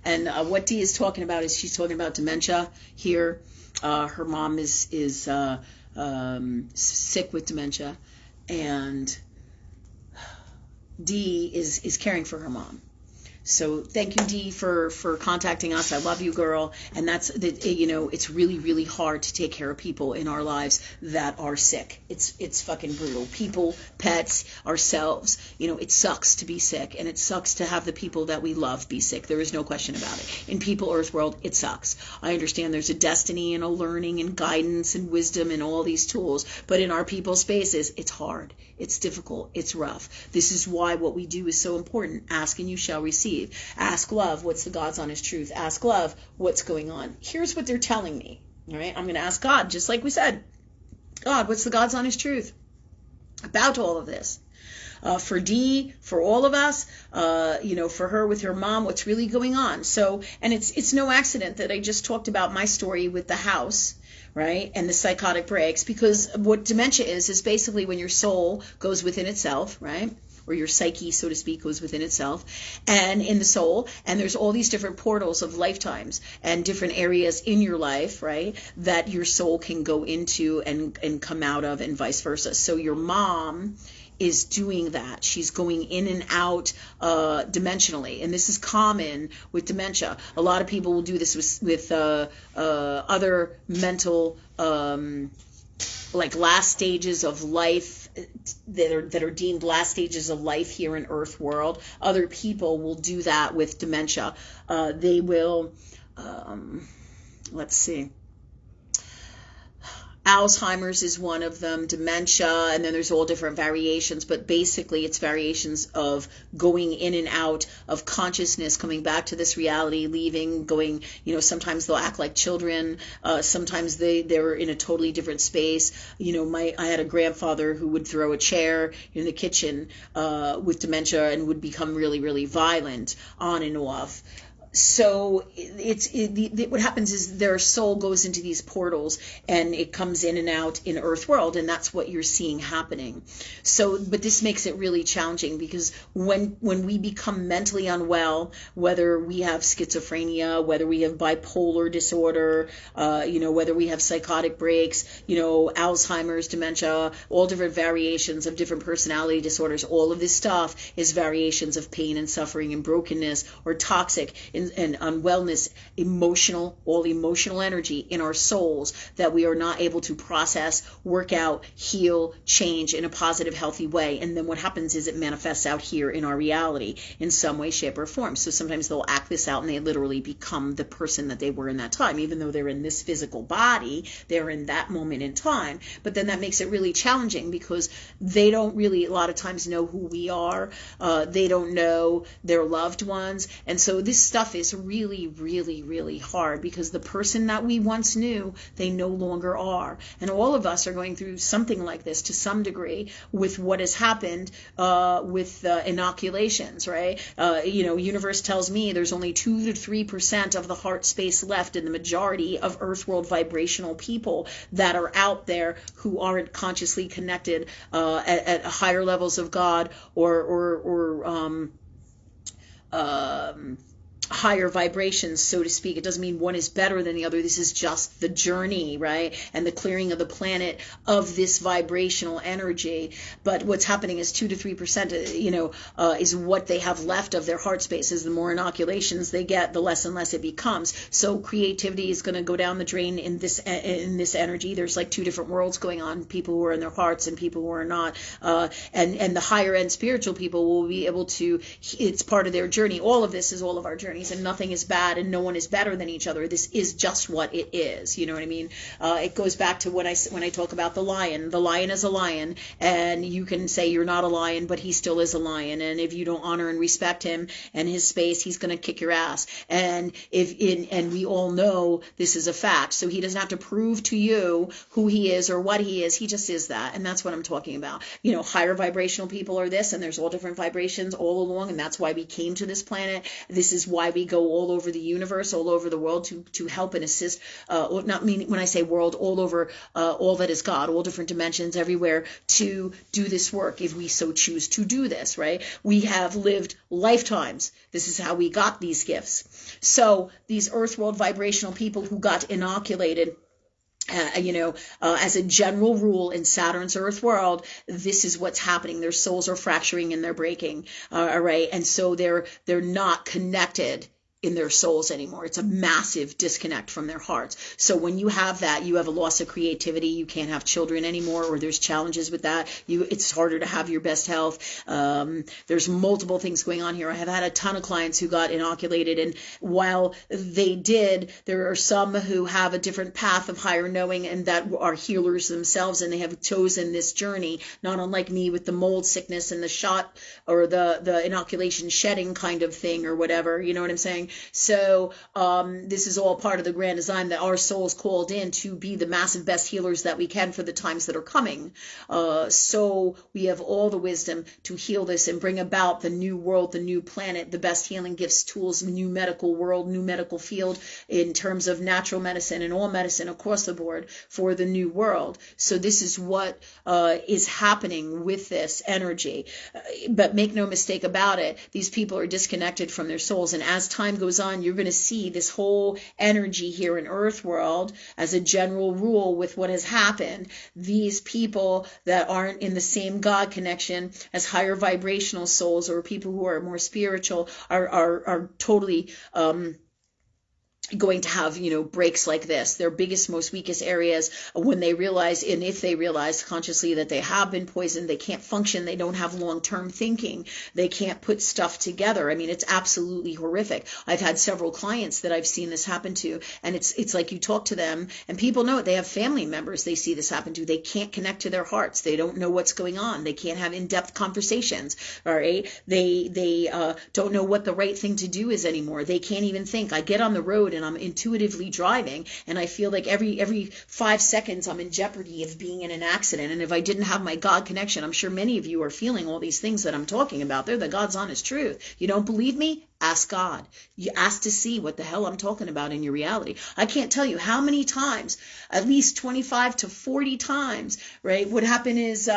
S1: And what Dee is talking about is she's talking about dementia here. Her mom is sick with dementia, and Dee is caring for her mom. So thank you, Dee, for contacting us. I love you, girl. And that's, it's really, really hard to take care of people in our lives that are sick. It's fucking brutal. People, pets, ourselves. It sucks to be sick, and it sucks to have the people that we love be sick. There is no question about it. In People Earth World, it sucks. I understand there's a destiny and a learning and guidance and wisdom and all these tools, but in our people spaces, it's hard. It's difficult. It's rough. This is why what we do is so important. Ask and you shall receive. Ask love, what's the God's honest truth? Ask love, what's going on? Here's what they're telling me. All right, I'm going to ask God, just like we said. God, what's the God's honest truth about all of this? For Dee, for all of us, for her with her mom, what's really going on? So, and it's no accident that I just talked about my story with the house, right, and the psychotic breaks, because what dementia is basically when your soul goes within itself, right, or your psyche, so to speak, goes within itself and in the soul, and there's all these different portals of lifetimes and different areas in your life, right, that your soul can go into and come out of, and vice versa. So your mom is doing that. She's going in and out dimensionally, and this is common with dementia. A lot of people will do this with other mental like last stages of life that are deemed last stages of life here in Earth World. Other people will do that with dementia. They will, let's see. Alzheimer's is one of them, dementia, and then there's all different variations, but basically it's variations of going in and out of consciousness, coming back to this reality, leaving, going, sometimes they'll act like children, sometimes they're in a totally different space. I had a grandfather who would throw a chair in the kitchen with dementia and would become really, really violent on and off. So what happens is their soul goes into these portals and it comes in and out in Earth World, and that's what you're seeing happening. So, but this makes it really challenging, because when we become mentally unwell, whether we have schizophrenia, whether we have bipolar disorder, whether we have psychotic breaks, Alzheimer's, dementia, all different variations of different personality disorders, all of this stuff is variations of pain and suffering and brokenness or toxic and unwellness, all emotional energy in our souls that we are not able to process, work out, heal, change in a positive, healthy way. And then what happens is it manifests out here in our reality in some way, shape, or form. So sometimes they'll act this out and they literally become the person that they were in that time. Even though they're in this physical body, they're in that moment in time. But then that makes it really challenging, because they don't really a lot of times know who we are. They don't know their loved ones. And so this stuff is really, really, really hard, because the person that we once knew, they no longer are. And all of us are going through something like this to some degree with what has happened with inoculations, right? Universe tells me there's only 2 to 3% of the heart space left in the majority of Earth World vibrational people that are out there who aren't consciously connected at higher levels of God or higher vibrations, so to speak. It doesn't mean one is better than the other. This is just the journey, right? And the clearing of the planet of this vibrational energy. But what's happening is 2 to 3%, is what they have left of their heart spaces. The more inoculations they get, the less and less it becomes. So creativity is going to go down the drain in this energy. There's like 2 different worlds going on: people who are in their hearts and people who are not. And the higher end spiritual people will be able to. It's part of their journey. All of this is all of our journey. things, and nothing is bad, and no one is better than each other. This is just what it is. You know what I mean? It goes back to when I talk about the lion. The lion is a lion, and you can say you're not a lion, but he still is a lion. And if you don't honor and respect him and his space, he's going to kick your ass. And we all know this is a fact. So he doesn't have to prove to you who he is or what he is. He just is that, and that's what I'm talking about. You know, higher vibrational people are this, and there's all different vibrations all along, and that's why we came to this planet. This is why we go all over the universe, all over the world to help and assist. Not meaning when I say world, all over, all that is God, all different dimensions, everywhere, to do this work if we so choose to do this. Right? We have lived lifetimes. This is how we got these gifts. So these earth world vibrational people who got inoculated, as a general rule in Saturn's Earth world, this is what's happening. Their souls are fracturing and they're breaking. All right. And so they're not connected in their souls anymore. It's a massive disconnect from their hearts. So when you have that, you have a loss of creativity. You can't have children anymore, or there's challenges with that. It's harder to have your best health. There's multiple things going on here. I have had a ton of clients who got inoculated, and while they did, there are some who have a different path of higher knowing and that are healers themselves, and they have chosen this journey, not unlike me with the mold sickness and the shot or the inoculation shedding kind of thing or whatever. You know what I'm saying? So this is all part of the grand design that our souls called in to be the massive best healers that we can for the times that are coming. So we have all the wisdom to heal this and bring about the new world, the new planet, the best healing gifts, tools, new medical world, new medical field in terms of natural medicine and all medicine across the board for the new world. So this is what is happening with this energy. But make no mistake about it, these people are disconnected from their souls, and as time goes on, you're going to see this whole energy here in Earth world as a general rule with what has happened. These people that aren't in the same God connection as higher vibrational souls or people who are more spiritual are totally going to have, breaks like this. Their biggest, most weakest areas when they realize, and if they realize consciously that they have been poisoned, they can't function, they don't have long-term thinking, they can't put stuff together. I mean, it's absolutely horrific. I've had several clients that I've seen this happen to, and it's like you talk to them, and people know it. They have family members they see this happen to. They can't connect to their hearts. They don't know what's going on. They can't have in-depth conversations, all right? They don't know what the right thing to do is anymore. They can't even think. I get on the road and I'm intuitively driving, and I feel like every 5 seconds I'm in jeopardy of being in an accident. And if I didn't have my God connection, I'm sure many of you are feeling all these things that I'm talking about. They're the God's honest truth. You don't believe me? Ask God. You ask to see what the hell I'm talking about in your reality. I can't tell you how many times, at least 25 to 40 times, right? What happened is,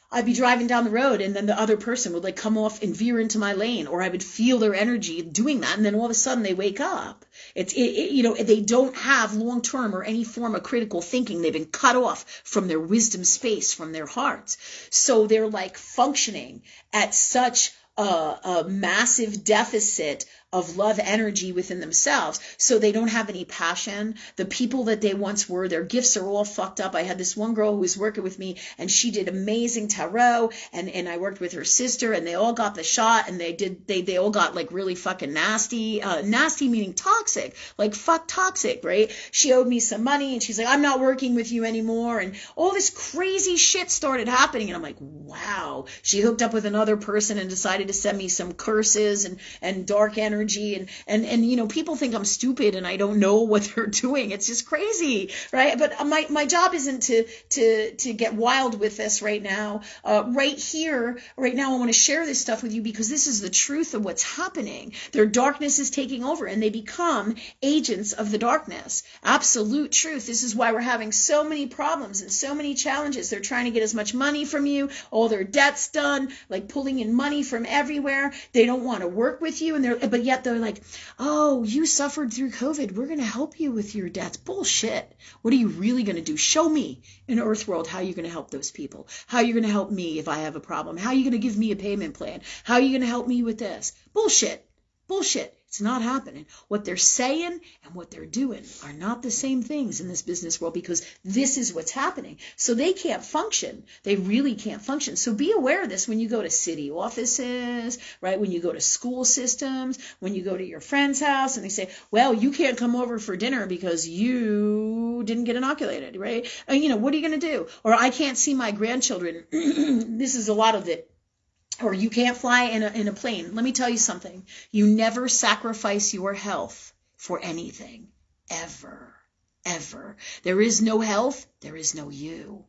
S1: I'd be driving down the road, and then the other person would come off and veer into my lane, or I would feel their energy doing that, and then all of a sudden they wake up. They don't have long-term or any form of critical thinking. They've been cut off from their wisdom space, from their hearts. So they're functioning at such a massive deficit of love energy within themselves, so they don't have any passion. The people that they once were, their gifts are all fucked up. I had this one girl who was working with me, and she did amazing tarot, and I worked with her sister, and they all got the shot, and they all got really fucking nasty meaning toxic, fuck toxic, right? She owed me some money, and she's like, I'm not working with you anymore, and all this crazy shit started happening, and I'm like, wow. She hooked up with another person and decided to send me some curses and dark energy, and people think I'm stupid and I don't know what they're doing. It's just crazy, right? But my job isn't to get wild with this right now. Right here, right now, I want to share this stuff with you because this is the truth of what's happening. Their darkness is taking over, and they become agents of the darkness. Absolute truth. This is why we're having so many problems and so many challenges. They're trying to get as much money from you, all their debts done, pulling in money from everywhere. They don't want to work with you, but yet they're like, oh, you suffered through COVID, we're going to help you with your debts. Bullshit. What are you really going to do? Show me in Earth World how you're going to help those people. How you're going to help me if I have a problem. How are you going to give me a payment plan? How are you going to help me with this? Bullshit. Bullshit. It's not happening. What they're saying and what they're doing are not the same things in this business world, because this is what's happening. So they can't function. They really can't function. So be aware of this when you go to city offices, right? When you go to school systems, when you go to your friend's house and they say, well, you can't come over for dinner because you didn't get inoculated, right? And, what are you going to do? Or I can't see my grandchildren. This is a lot of it. Or you can't fly in a plane. Let me tell you something. You never sacrifice your health for anything. Ever. Ever. There is no health. There is no you.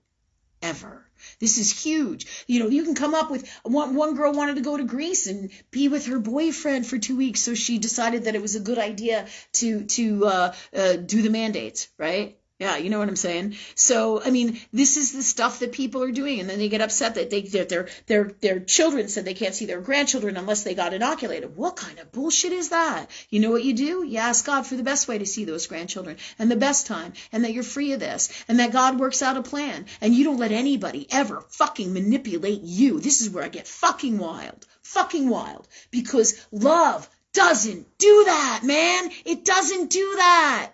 S1: Ever. This is huge. You can come up with, one girl wanted to go to Greece and be with her boyfriend for 2 weeks, so she decided that it was a good idea to do the mandates, right? Yeah, you know what I'm saying? So, this is the stuff that people are doing, and then they get upset that their children said they can't see their grandchildren unless they got inoculated. What kind of bullshit is that? You know what you do? You ask God for the best way to see those grandchildren, and the best time, and that you're free of this, and that God works out a plan, and you don't let anybody ever fucking manipulate you. This is where I get fucking wild, because love doesn't do that, man. It doesn't do that.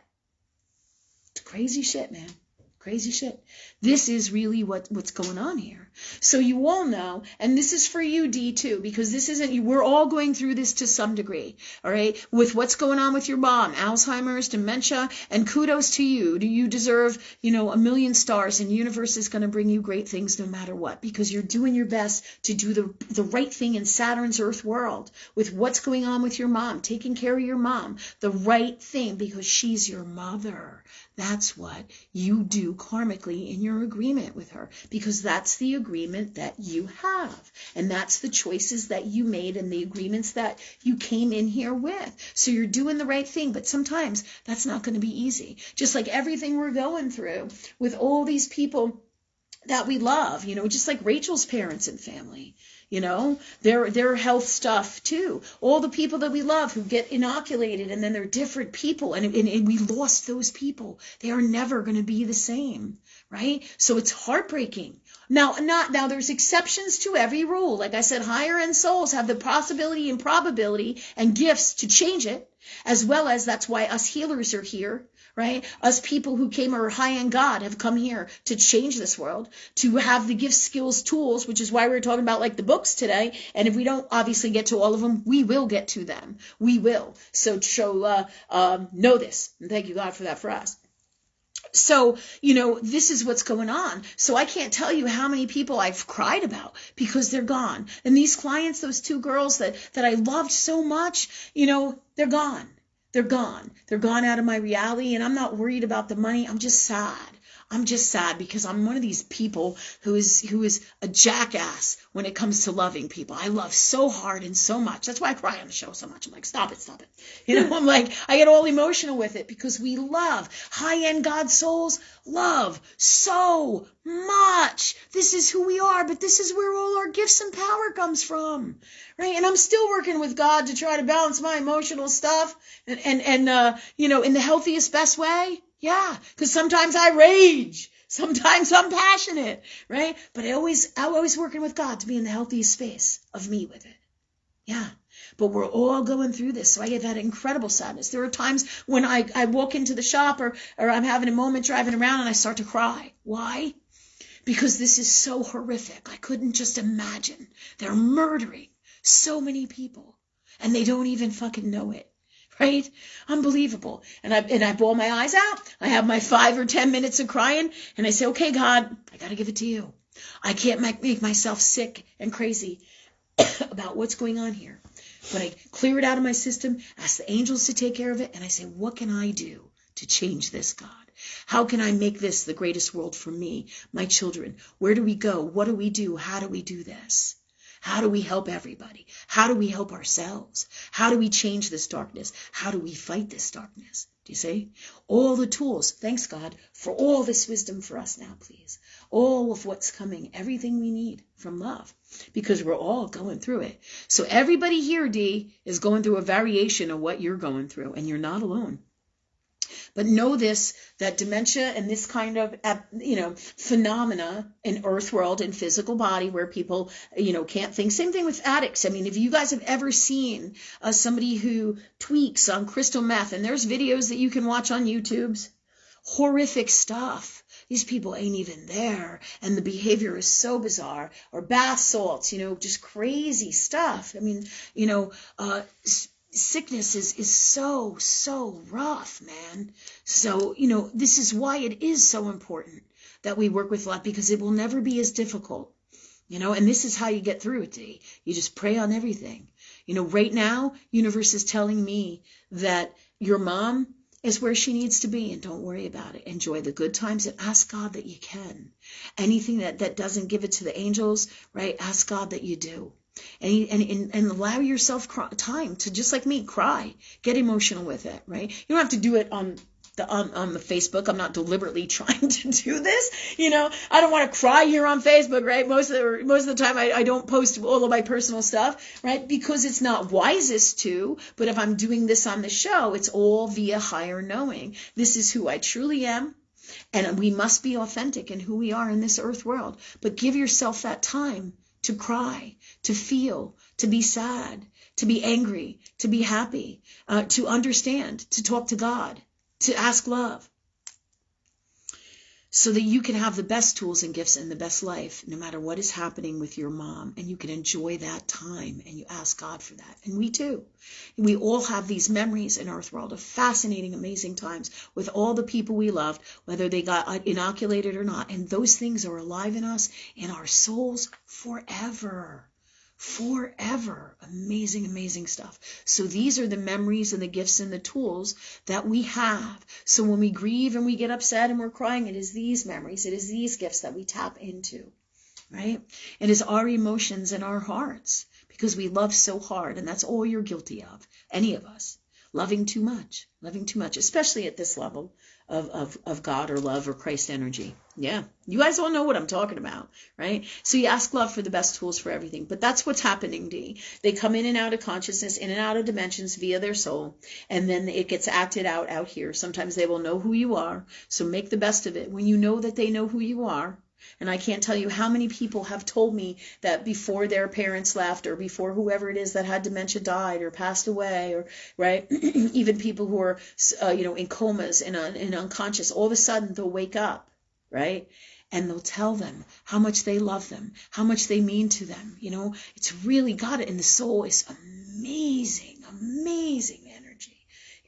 S1: Crazy shit, man. Crazy shit. This is really what's going on here. So you all know, and this is for you, D, too, because this isn't, we're all going through this to some degree, all right, with what's going on with your mom, Alzheimer's, dementia, and kudos to you. Do you deserve, a million stars, and the universe is going to bring you great things no matter what, because you're doing your best to do the right thing in Saturn's Earth world with what's going on with your mom, taking care of your mom, the right thing, because she's your mother. That's what you do karmically in your agreement with her, because that's the agreement that you have, and that's the choices that you made and the agreements that you came in here with. So you're doing the right thing, but sometimes that's not going to be easy. Just like everything we're going through with all these people that we love, just like Rachel's parents and family. Their health stuff too. All the people that we love who get inoculated, and then they're different people, and we lost those people. They are never going to be the same, right? So it's heartbreaking. Now there's exceptions to every rule. Like I said, higher end souls have the possibility and probability and gifts to change it, as well as that's why us healers are here. Right? Us people who came or high-end God have come here to change this world, to have the gifts, skills, tools, which is why we're talking about like the books today. And if we don't obviously get to all of them, we will get to them. We will. So know this. And thank you, God, for that for us. So, this is what's going on. So I can't tell you how many people I've cried about because they're gone. And these clients, those two girls that I loved so much, they're gone. They're gone. They're gone out of my reality, and I'm not worried about the money. I'm just sad. I'm just sad because I'm one of these people who is a jackass when it comes to loving people. I love so hard and so much. That's why I cry on the show so much. I'm like, stop it. I'm like, I get all emotional with it because we love. High-end God souls love so much. This is who we are, but this is where all our gifts and power comes from, right? And I'm still working with God to try to balance my emotional stuff and in the healthiest, best way. Yeah, because sometimes I rage. Sometimes I'm passionate, right? But I'm always working with God to be in the healthiest space of me with it. Yeah, but we're all going through this. So I get that incredible sadness. There are times when I walk into the shop or I'm having a moment driving around and I start to cry. Why? Because this is so horrific. I couldn't just imagine. They're murdering so many people and they don't even fucking know it. Right? Unbelievable. And I bawl my eyes out. I have my 5 or 10 minutes of crying. And I say, okay, God, I got to give it to you. I can't make myself sick and crazy about what's going on here. But I clear it out of my system, ask the angels to take care of it. And I say, what can I do to change this, God? How can I make this the greatest world for me, my children? Where do we go? What do we do? How do we do this? How do we help everybody? How do we help ourselves? How do we change this darkness? How do we fight this darkness? Do you see? All the tools. Thanks, God, for all this wisdom for us now, please. All of what's coming, everything we need from love, because we're all going through it. So everybody here, D, is going through a variation of what you're going through, and you're not alone. But know this, that dementia and this kind of, phenomena in earth world and physical body where people, can't think. Same thing with addicts. I mean, if you guys have ever seen somebody who tweaks on crystal meth, and there's videos that you can watch on YouTube's, horrific stuff. These people ain't even there, and the behavior is so bizarre. Or bath salts, just crazy stuff. I mean, sickness is so rough, man. So, this is why it is so important that we work with love, because it will never be as difficult, and this is how you get through it, D. You just pray on everything. Right now, universe is telling me that your mom is where she needs to be, and don't worry about it. Enjoy the good times and ask God that you can. Anything that doesn't, give it to the angels, right? Ask God that you do. And allow yourself time to, just like me, cry. Get emotional with it, right? You don't have to do it on the Facebook. I'm not deliberately trying to do this. I don't want to cry here on Facebook, right? Most of the time I don't post all of my personal stuff, right? Because it's not wisest to, but if I'm doing this on the show, it's all via higher knowing. This is who I truly am. And we must be authentic in who we are in this earth world. But give yourself that time to cry, to feel, to be sad, to be angry, to be happy, to understand, to talk to God, to ask love, so that you can have the best tools and gifts and the best life, no matter what is happening with your mom, and you can enjoy that time, and you ask God for that. And we too. We all have these memories in Earth World of fascinating, amazing times with all the people we loved, whether they got inoculated or not. And those things are alive in us, in our souls, forever. Forever. Amazing, amazing stuff. So these are the memories and the gifts and the tools that we have. So when we grieve and we get upset and we're crying, it is these memories, it is these gifts that we tap into, right? It is our emotions and our hearts, because we love so hard, and that's all you're guilty of, any of us. Loving too much, especially at this level of God or love or Christ energy. Yeah, you guys all know what I'm talking about, right? So you ask love for the best tools for everything. But that's what's happening, D. They come in and out of consciousness, in and out of dimensions via their soul, and then it gets acted out here. Sometimes they will know who you are, so make the best of it. When you know that they know who you are, and I can't tell you how many people have told me that before their parents left, or before whoever it is that had dementia died or passed away, or right, even people who are in comas and unconscious, all of a sudden they'll wake up, right? And they'll tell them how much they love them, how much they mean to them. It's really got it. And the soul is amazing, amazing energy.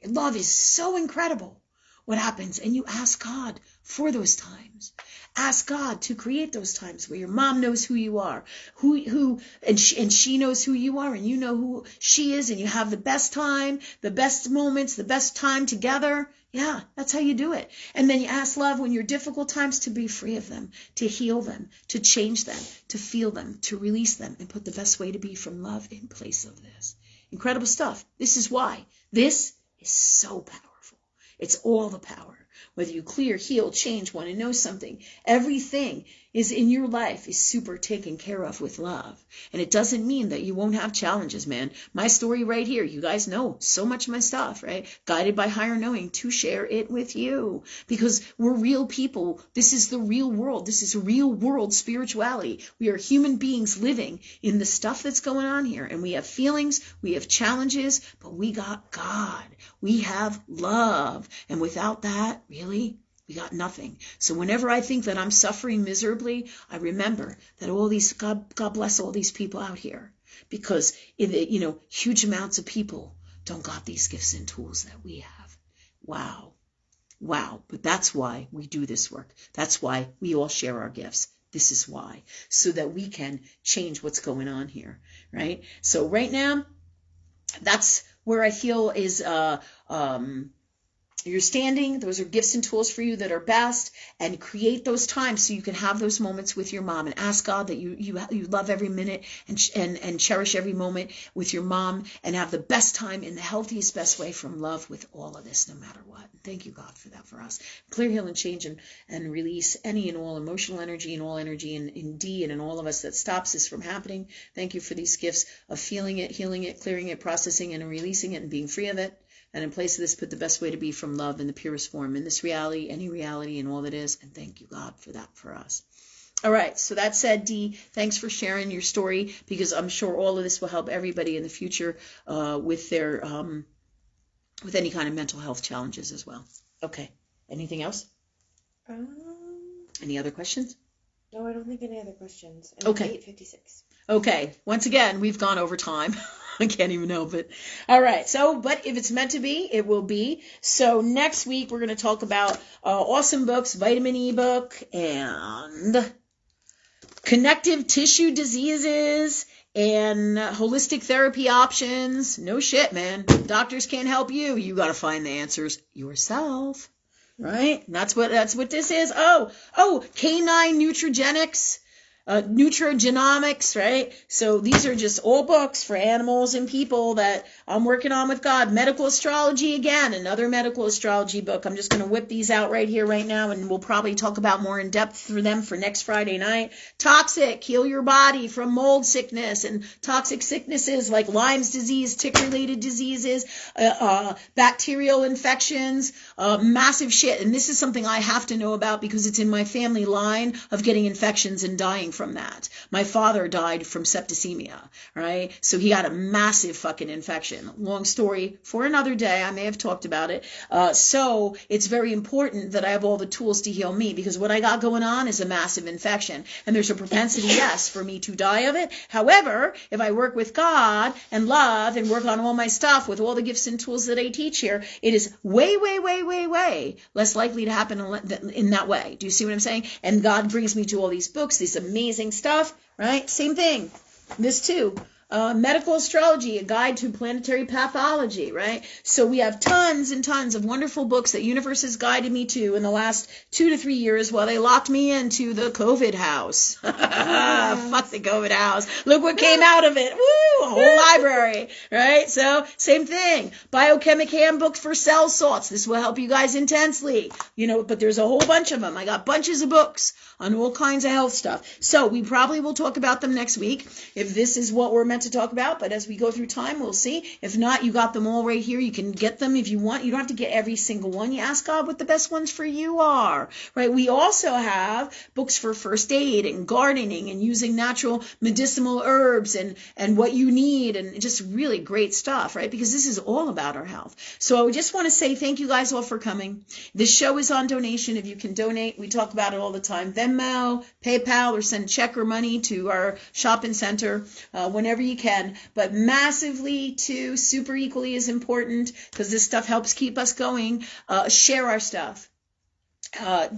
S1: Love is so incredible. What happens? And you ask God for those times. Ask God to create those times where your mom knows who you are, and she knows who you are, and you know who she is, and you have the best time, the best moments, the best time together. Yeah, that's how you do it. And then you ask love when you're difficult times to be free of them, to heal them, to change them, to feel them, to release them, and put the best way to be from love in place of this. Incredible stuff. This is why this is so powerful. It's all the power. Whether you clear, heal, change, want to know something, everything is in your life is super taken care of with love. And it doesn't mean that you won't have challenges, man. My story right here, you guys know so much of my stuff, right? Guided by higher knowing to share it with you, because we're real people. This is the real world. This is real world spirituality. We are human beings living in the stuff that's going on here. And we have feelings, we have challenges, but we got God. We have love. And without that, really, we got nothing. So whenever I think that I'm suffering miserably, I remember that all these, God bless all these people out here, because huge amounts of people don't got these gifts and tools that we have. Wow. But that's why we do this work. That's why we all share our gifts. This is why, so that we can change what's going on here, right? So right now, that's where I feel is you're standing. Those are gifts and tools for you that are best, and create those times so you can have those moments with your mom, and ask God that you love every minute and cherish every moment with your mom, and have the best time in the healthiest, best way from love with all of this, no matter what. Thank you, God, for that for us. Clear, heal, and change, and release any and all emotional energy and all energy in D and in all of us that stops this from happening. Thank you for these gifts of feeling it, healing it, clearing it, processing it, and releasing it, and being free of it. And in place of this, put the best way to be from love in the purest form, in this reality, any reality, and all that is. And thank you, God, for that for us. All right, so that said, Dee, thanks for sharing your story, because I'm sure all of this will help everybody in the future with their with any kind of mental health challenges as well. Okay, anything else? Any other questions?
S2: No, I don't think any other questions. And
S1: Okay.
S2: 8:56.
S1: Okay, once again, we've gone over time. I can't even help it. All right, so, but if it's meant to be, it will be. So next week, we're going to talk about awesome books, vitamin E book, and connective tissue diseases, and holistic therapy options. No shit, man. Doctors can't help you. You got to find the answers yourself. Right? And that's what this is. Oh, canine nutrigenics, nutrogenomics, right? So these are just all books for animals and people that I'm working on with God. Medical astrology, again, another medical astrology book. I'm just going to whip these out right here, right now, and we'll probably talk about more in depth for them for next Friday night. Toxic, heal your body from mold sickness and toxic sicknesses like Lyme's disease, tick-related diseases, bacterial infections, massive shit. And this is something I have to know about because it's in my family line of getting infections and dying from that. My father died from septicemia, right? So he got a massive fucking infection. Long story for another day. I may have talked about it. So it's very important that I have all the tools to heal me, because what I got going on is a massive infection. And there's a propensity, yes, for me to die of it. However, if I work with God and love and work on all my stuff with all the gifts and tools that I teach here, it is way, way, way, way, way less likely to happen in that way. Do you see what I'm saying? And God brings me to all these books, these amazing stuff, right? Same thing. This too. Medical astrology, a guide to planetary pathology, right? So we have tons and tons of wonderful books that Universe has guided me to in the last 2 to 3 years while they locked me into the COVID house. Fuck the COVID house. Look what came out of it. Woo! A whole library, right? So same thing. Biochemic handbook for cell salts. This will help you guys intensely. But there's a whole bunch of them. I got bunches of books on all kinds of health stuff. So we probably will talk about them next week if this is what we're meant to talk about. But as we go through time, we'll see. If not, you got them all right here. You can get them if you want. You don't have to get every single one. You ask God what the best ones for you are, right? We also have books for first aid and gardening and using natural medicinal herbs and what you need, and just really great stuff, right? Because this is all about our health. So I just want to say thank you guys all for coming. This show is on donation. If you can donate, we talk about it all the time. Venmo, PayPal, or send check or money to our Shoppe and Center whenever you can. But massively, too, super equally is important, because this stuff helps keep us going. Share our stuff.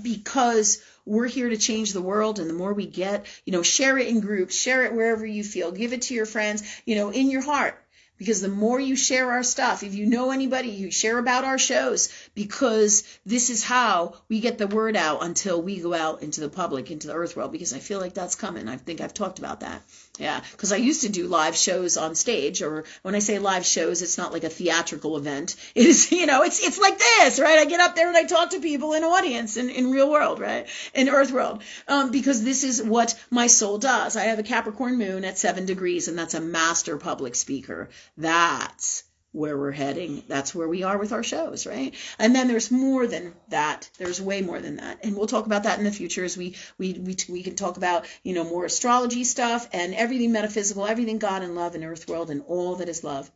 S1: Because we're here to change the world, and the more we get, share it in groups, share it wherever you feel, give it to your friends, in your heart. Because the more you share our stuff, if you know anybody, you share about our shows, because this is how we get the word out until we go out into the public, into the earth world, because I feel like that's coming. I think I've talked about that. Yeah, because I used to do live shows on stage, or when I say live shows, it's not like a theatrical event. It is, it's like this, right? I get up there and I talk to people in audience in real world, right? In earth world, because this is what my soul does. I have a Capricorn moon at 7 degrees, and that's a master public speaker. That's where we're heading. That's where we are with our shows, right? And then there's more than that. There's way more than that. And we'll talk about that in the future as we can talk about, more astrology stuff and everything metaphysical, everything God and love and earth world and all that is love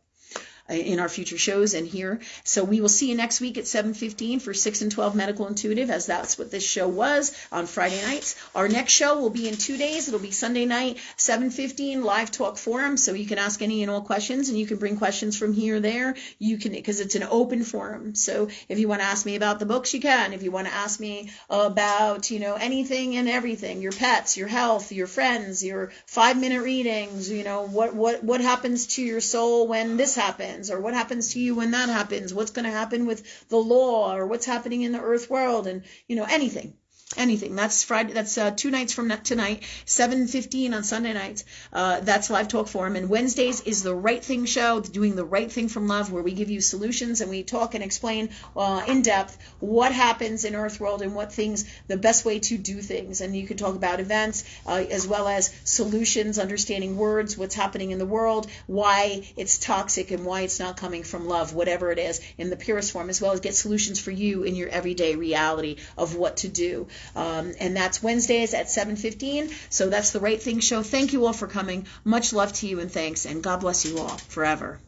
S1: in our future shows and here. So we will see you next week at 7:15 for 6 and 12 Medical Intuitive, as that's what this show was on Friday nights. Our next show will be in 2 days. It'll be Sunday night, 7:15 live talk forum. So you can ask any and all questions, and you can bring questions from here or there. You can, because it's an open forum. So if you want to ask me about the books, you can. If you want to ask me about, anything and everything, your pets, your health, your friends, your 5-minute readings, what happens to your soul when this happens, or what happens to you when that happens, what's going to happen with the law, or what's happening in the earth world, and anything. Anything. That's Friday. That's 2 nights from tonight, 7:15 on Sunday nights. That's Live Talk Forum. And Wednesdays is the Right Thing Show, doing the right thing from love, where we give you solutions and we talk and explain in depth what happens in Earth World and what things, the best way to do things. And you can talk about events as well as solutions, understanding words, what's happening in the world, why it's toxic and why it's not coming from love, whatever it is, in the purest form, as well as get solutions for you in your everyday reality of what to do. And that's Wednesdays at 7:15. So that's the Right Thing Show. Thank you all for coming. Much love to you and thanks. And God bless you all forever.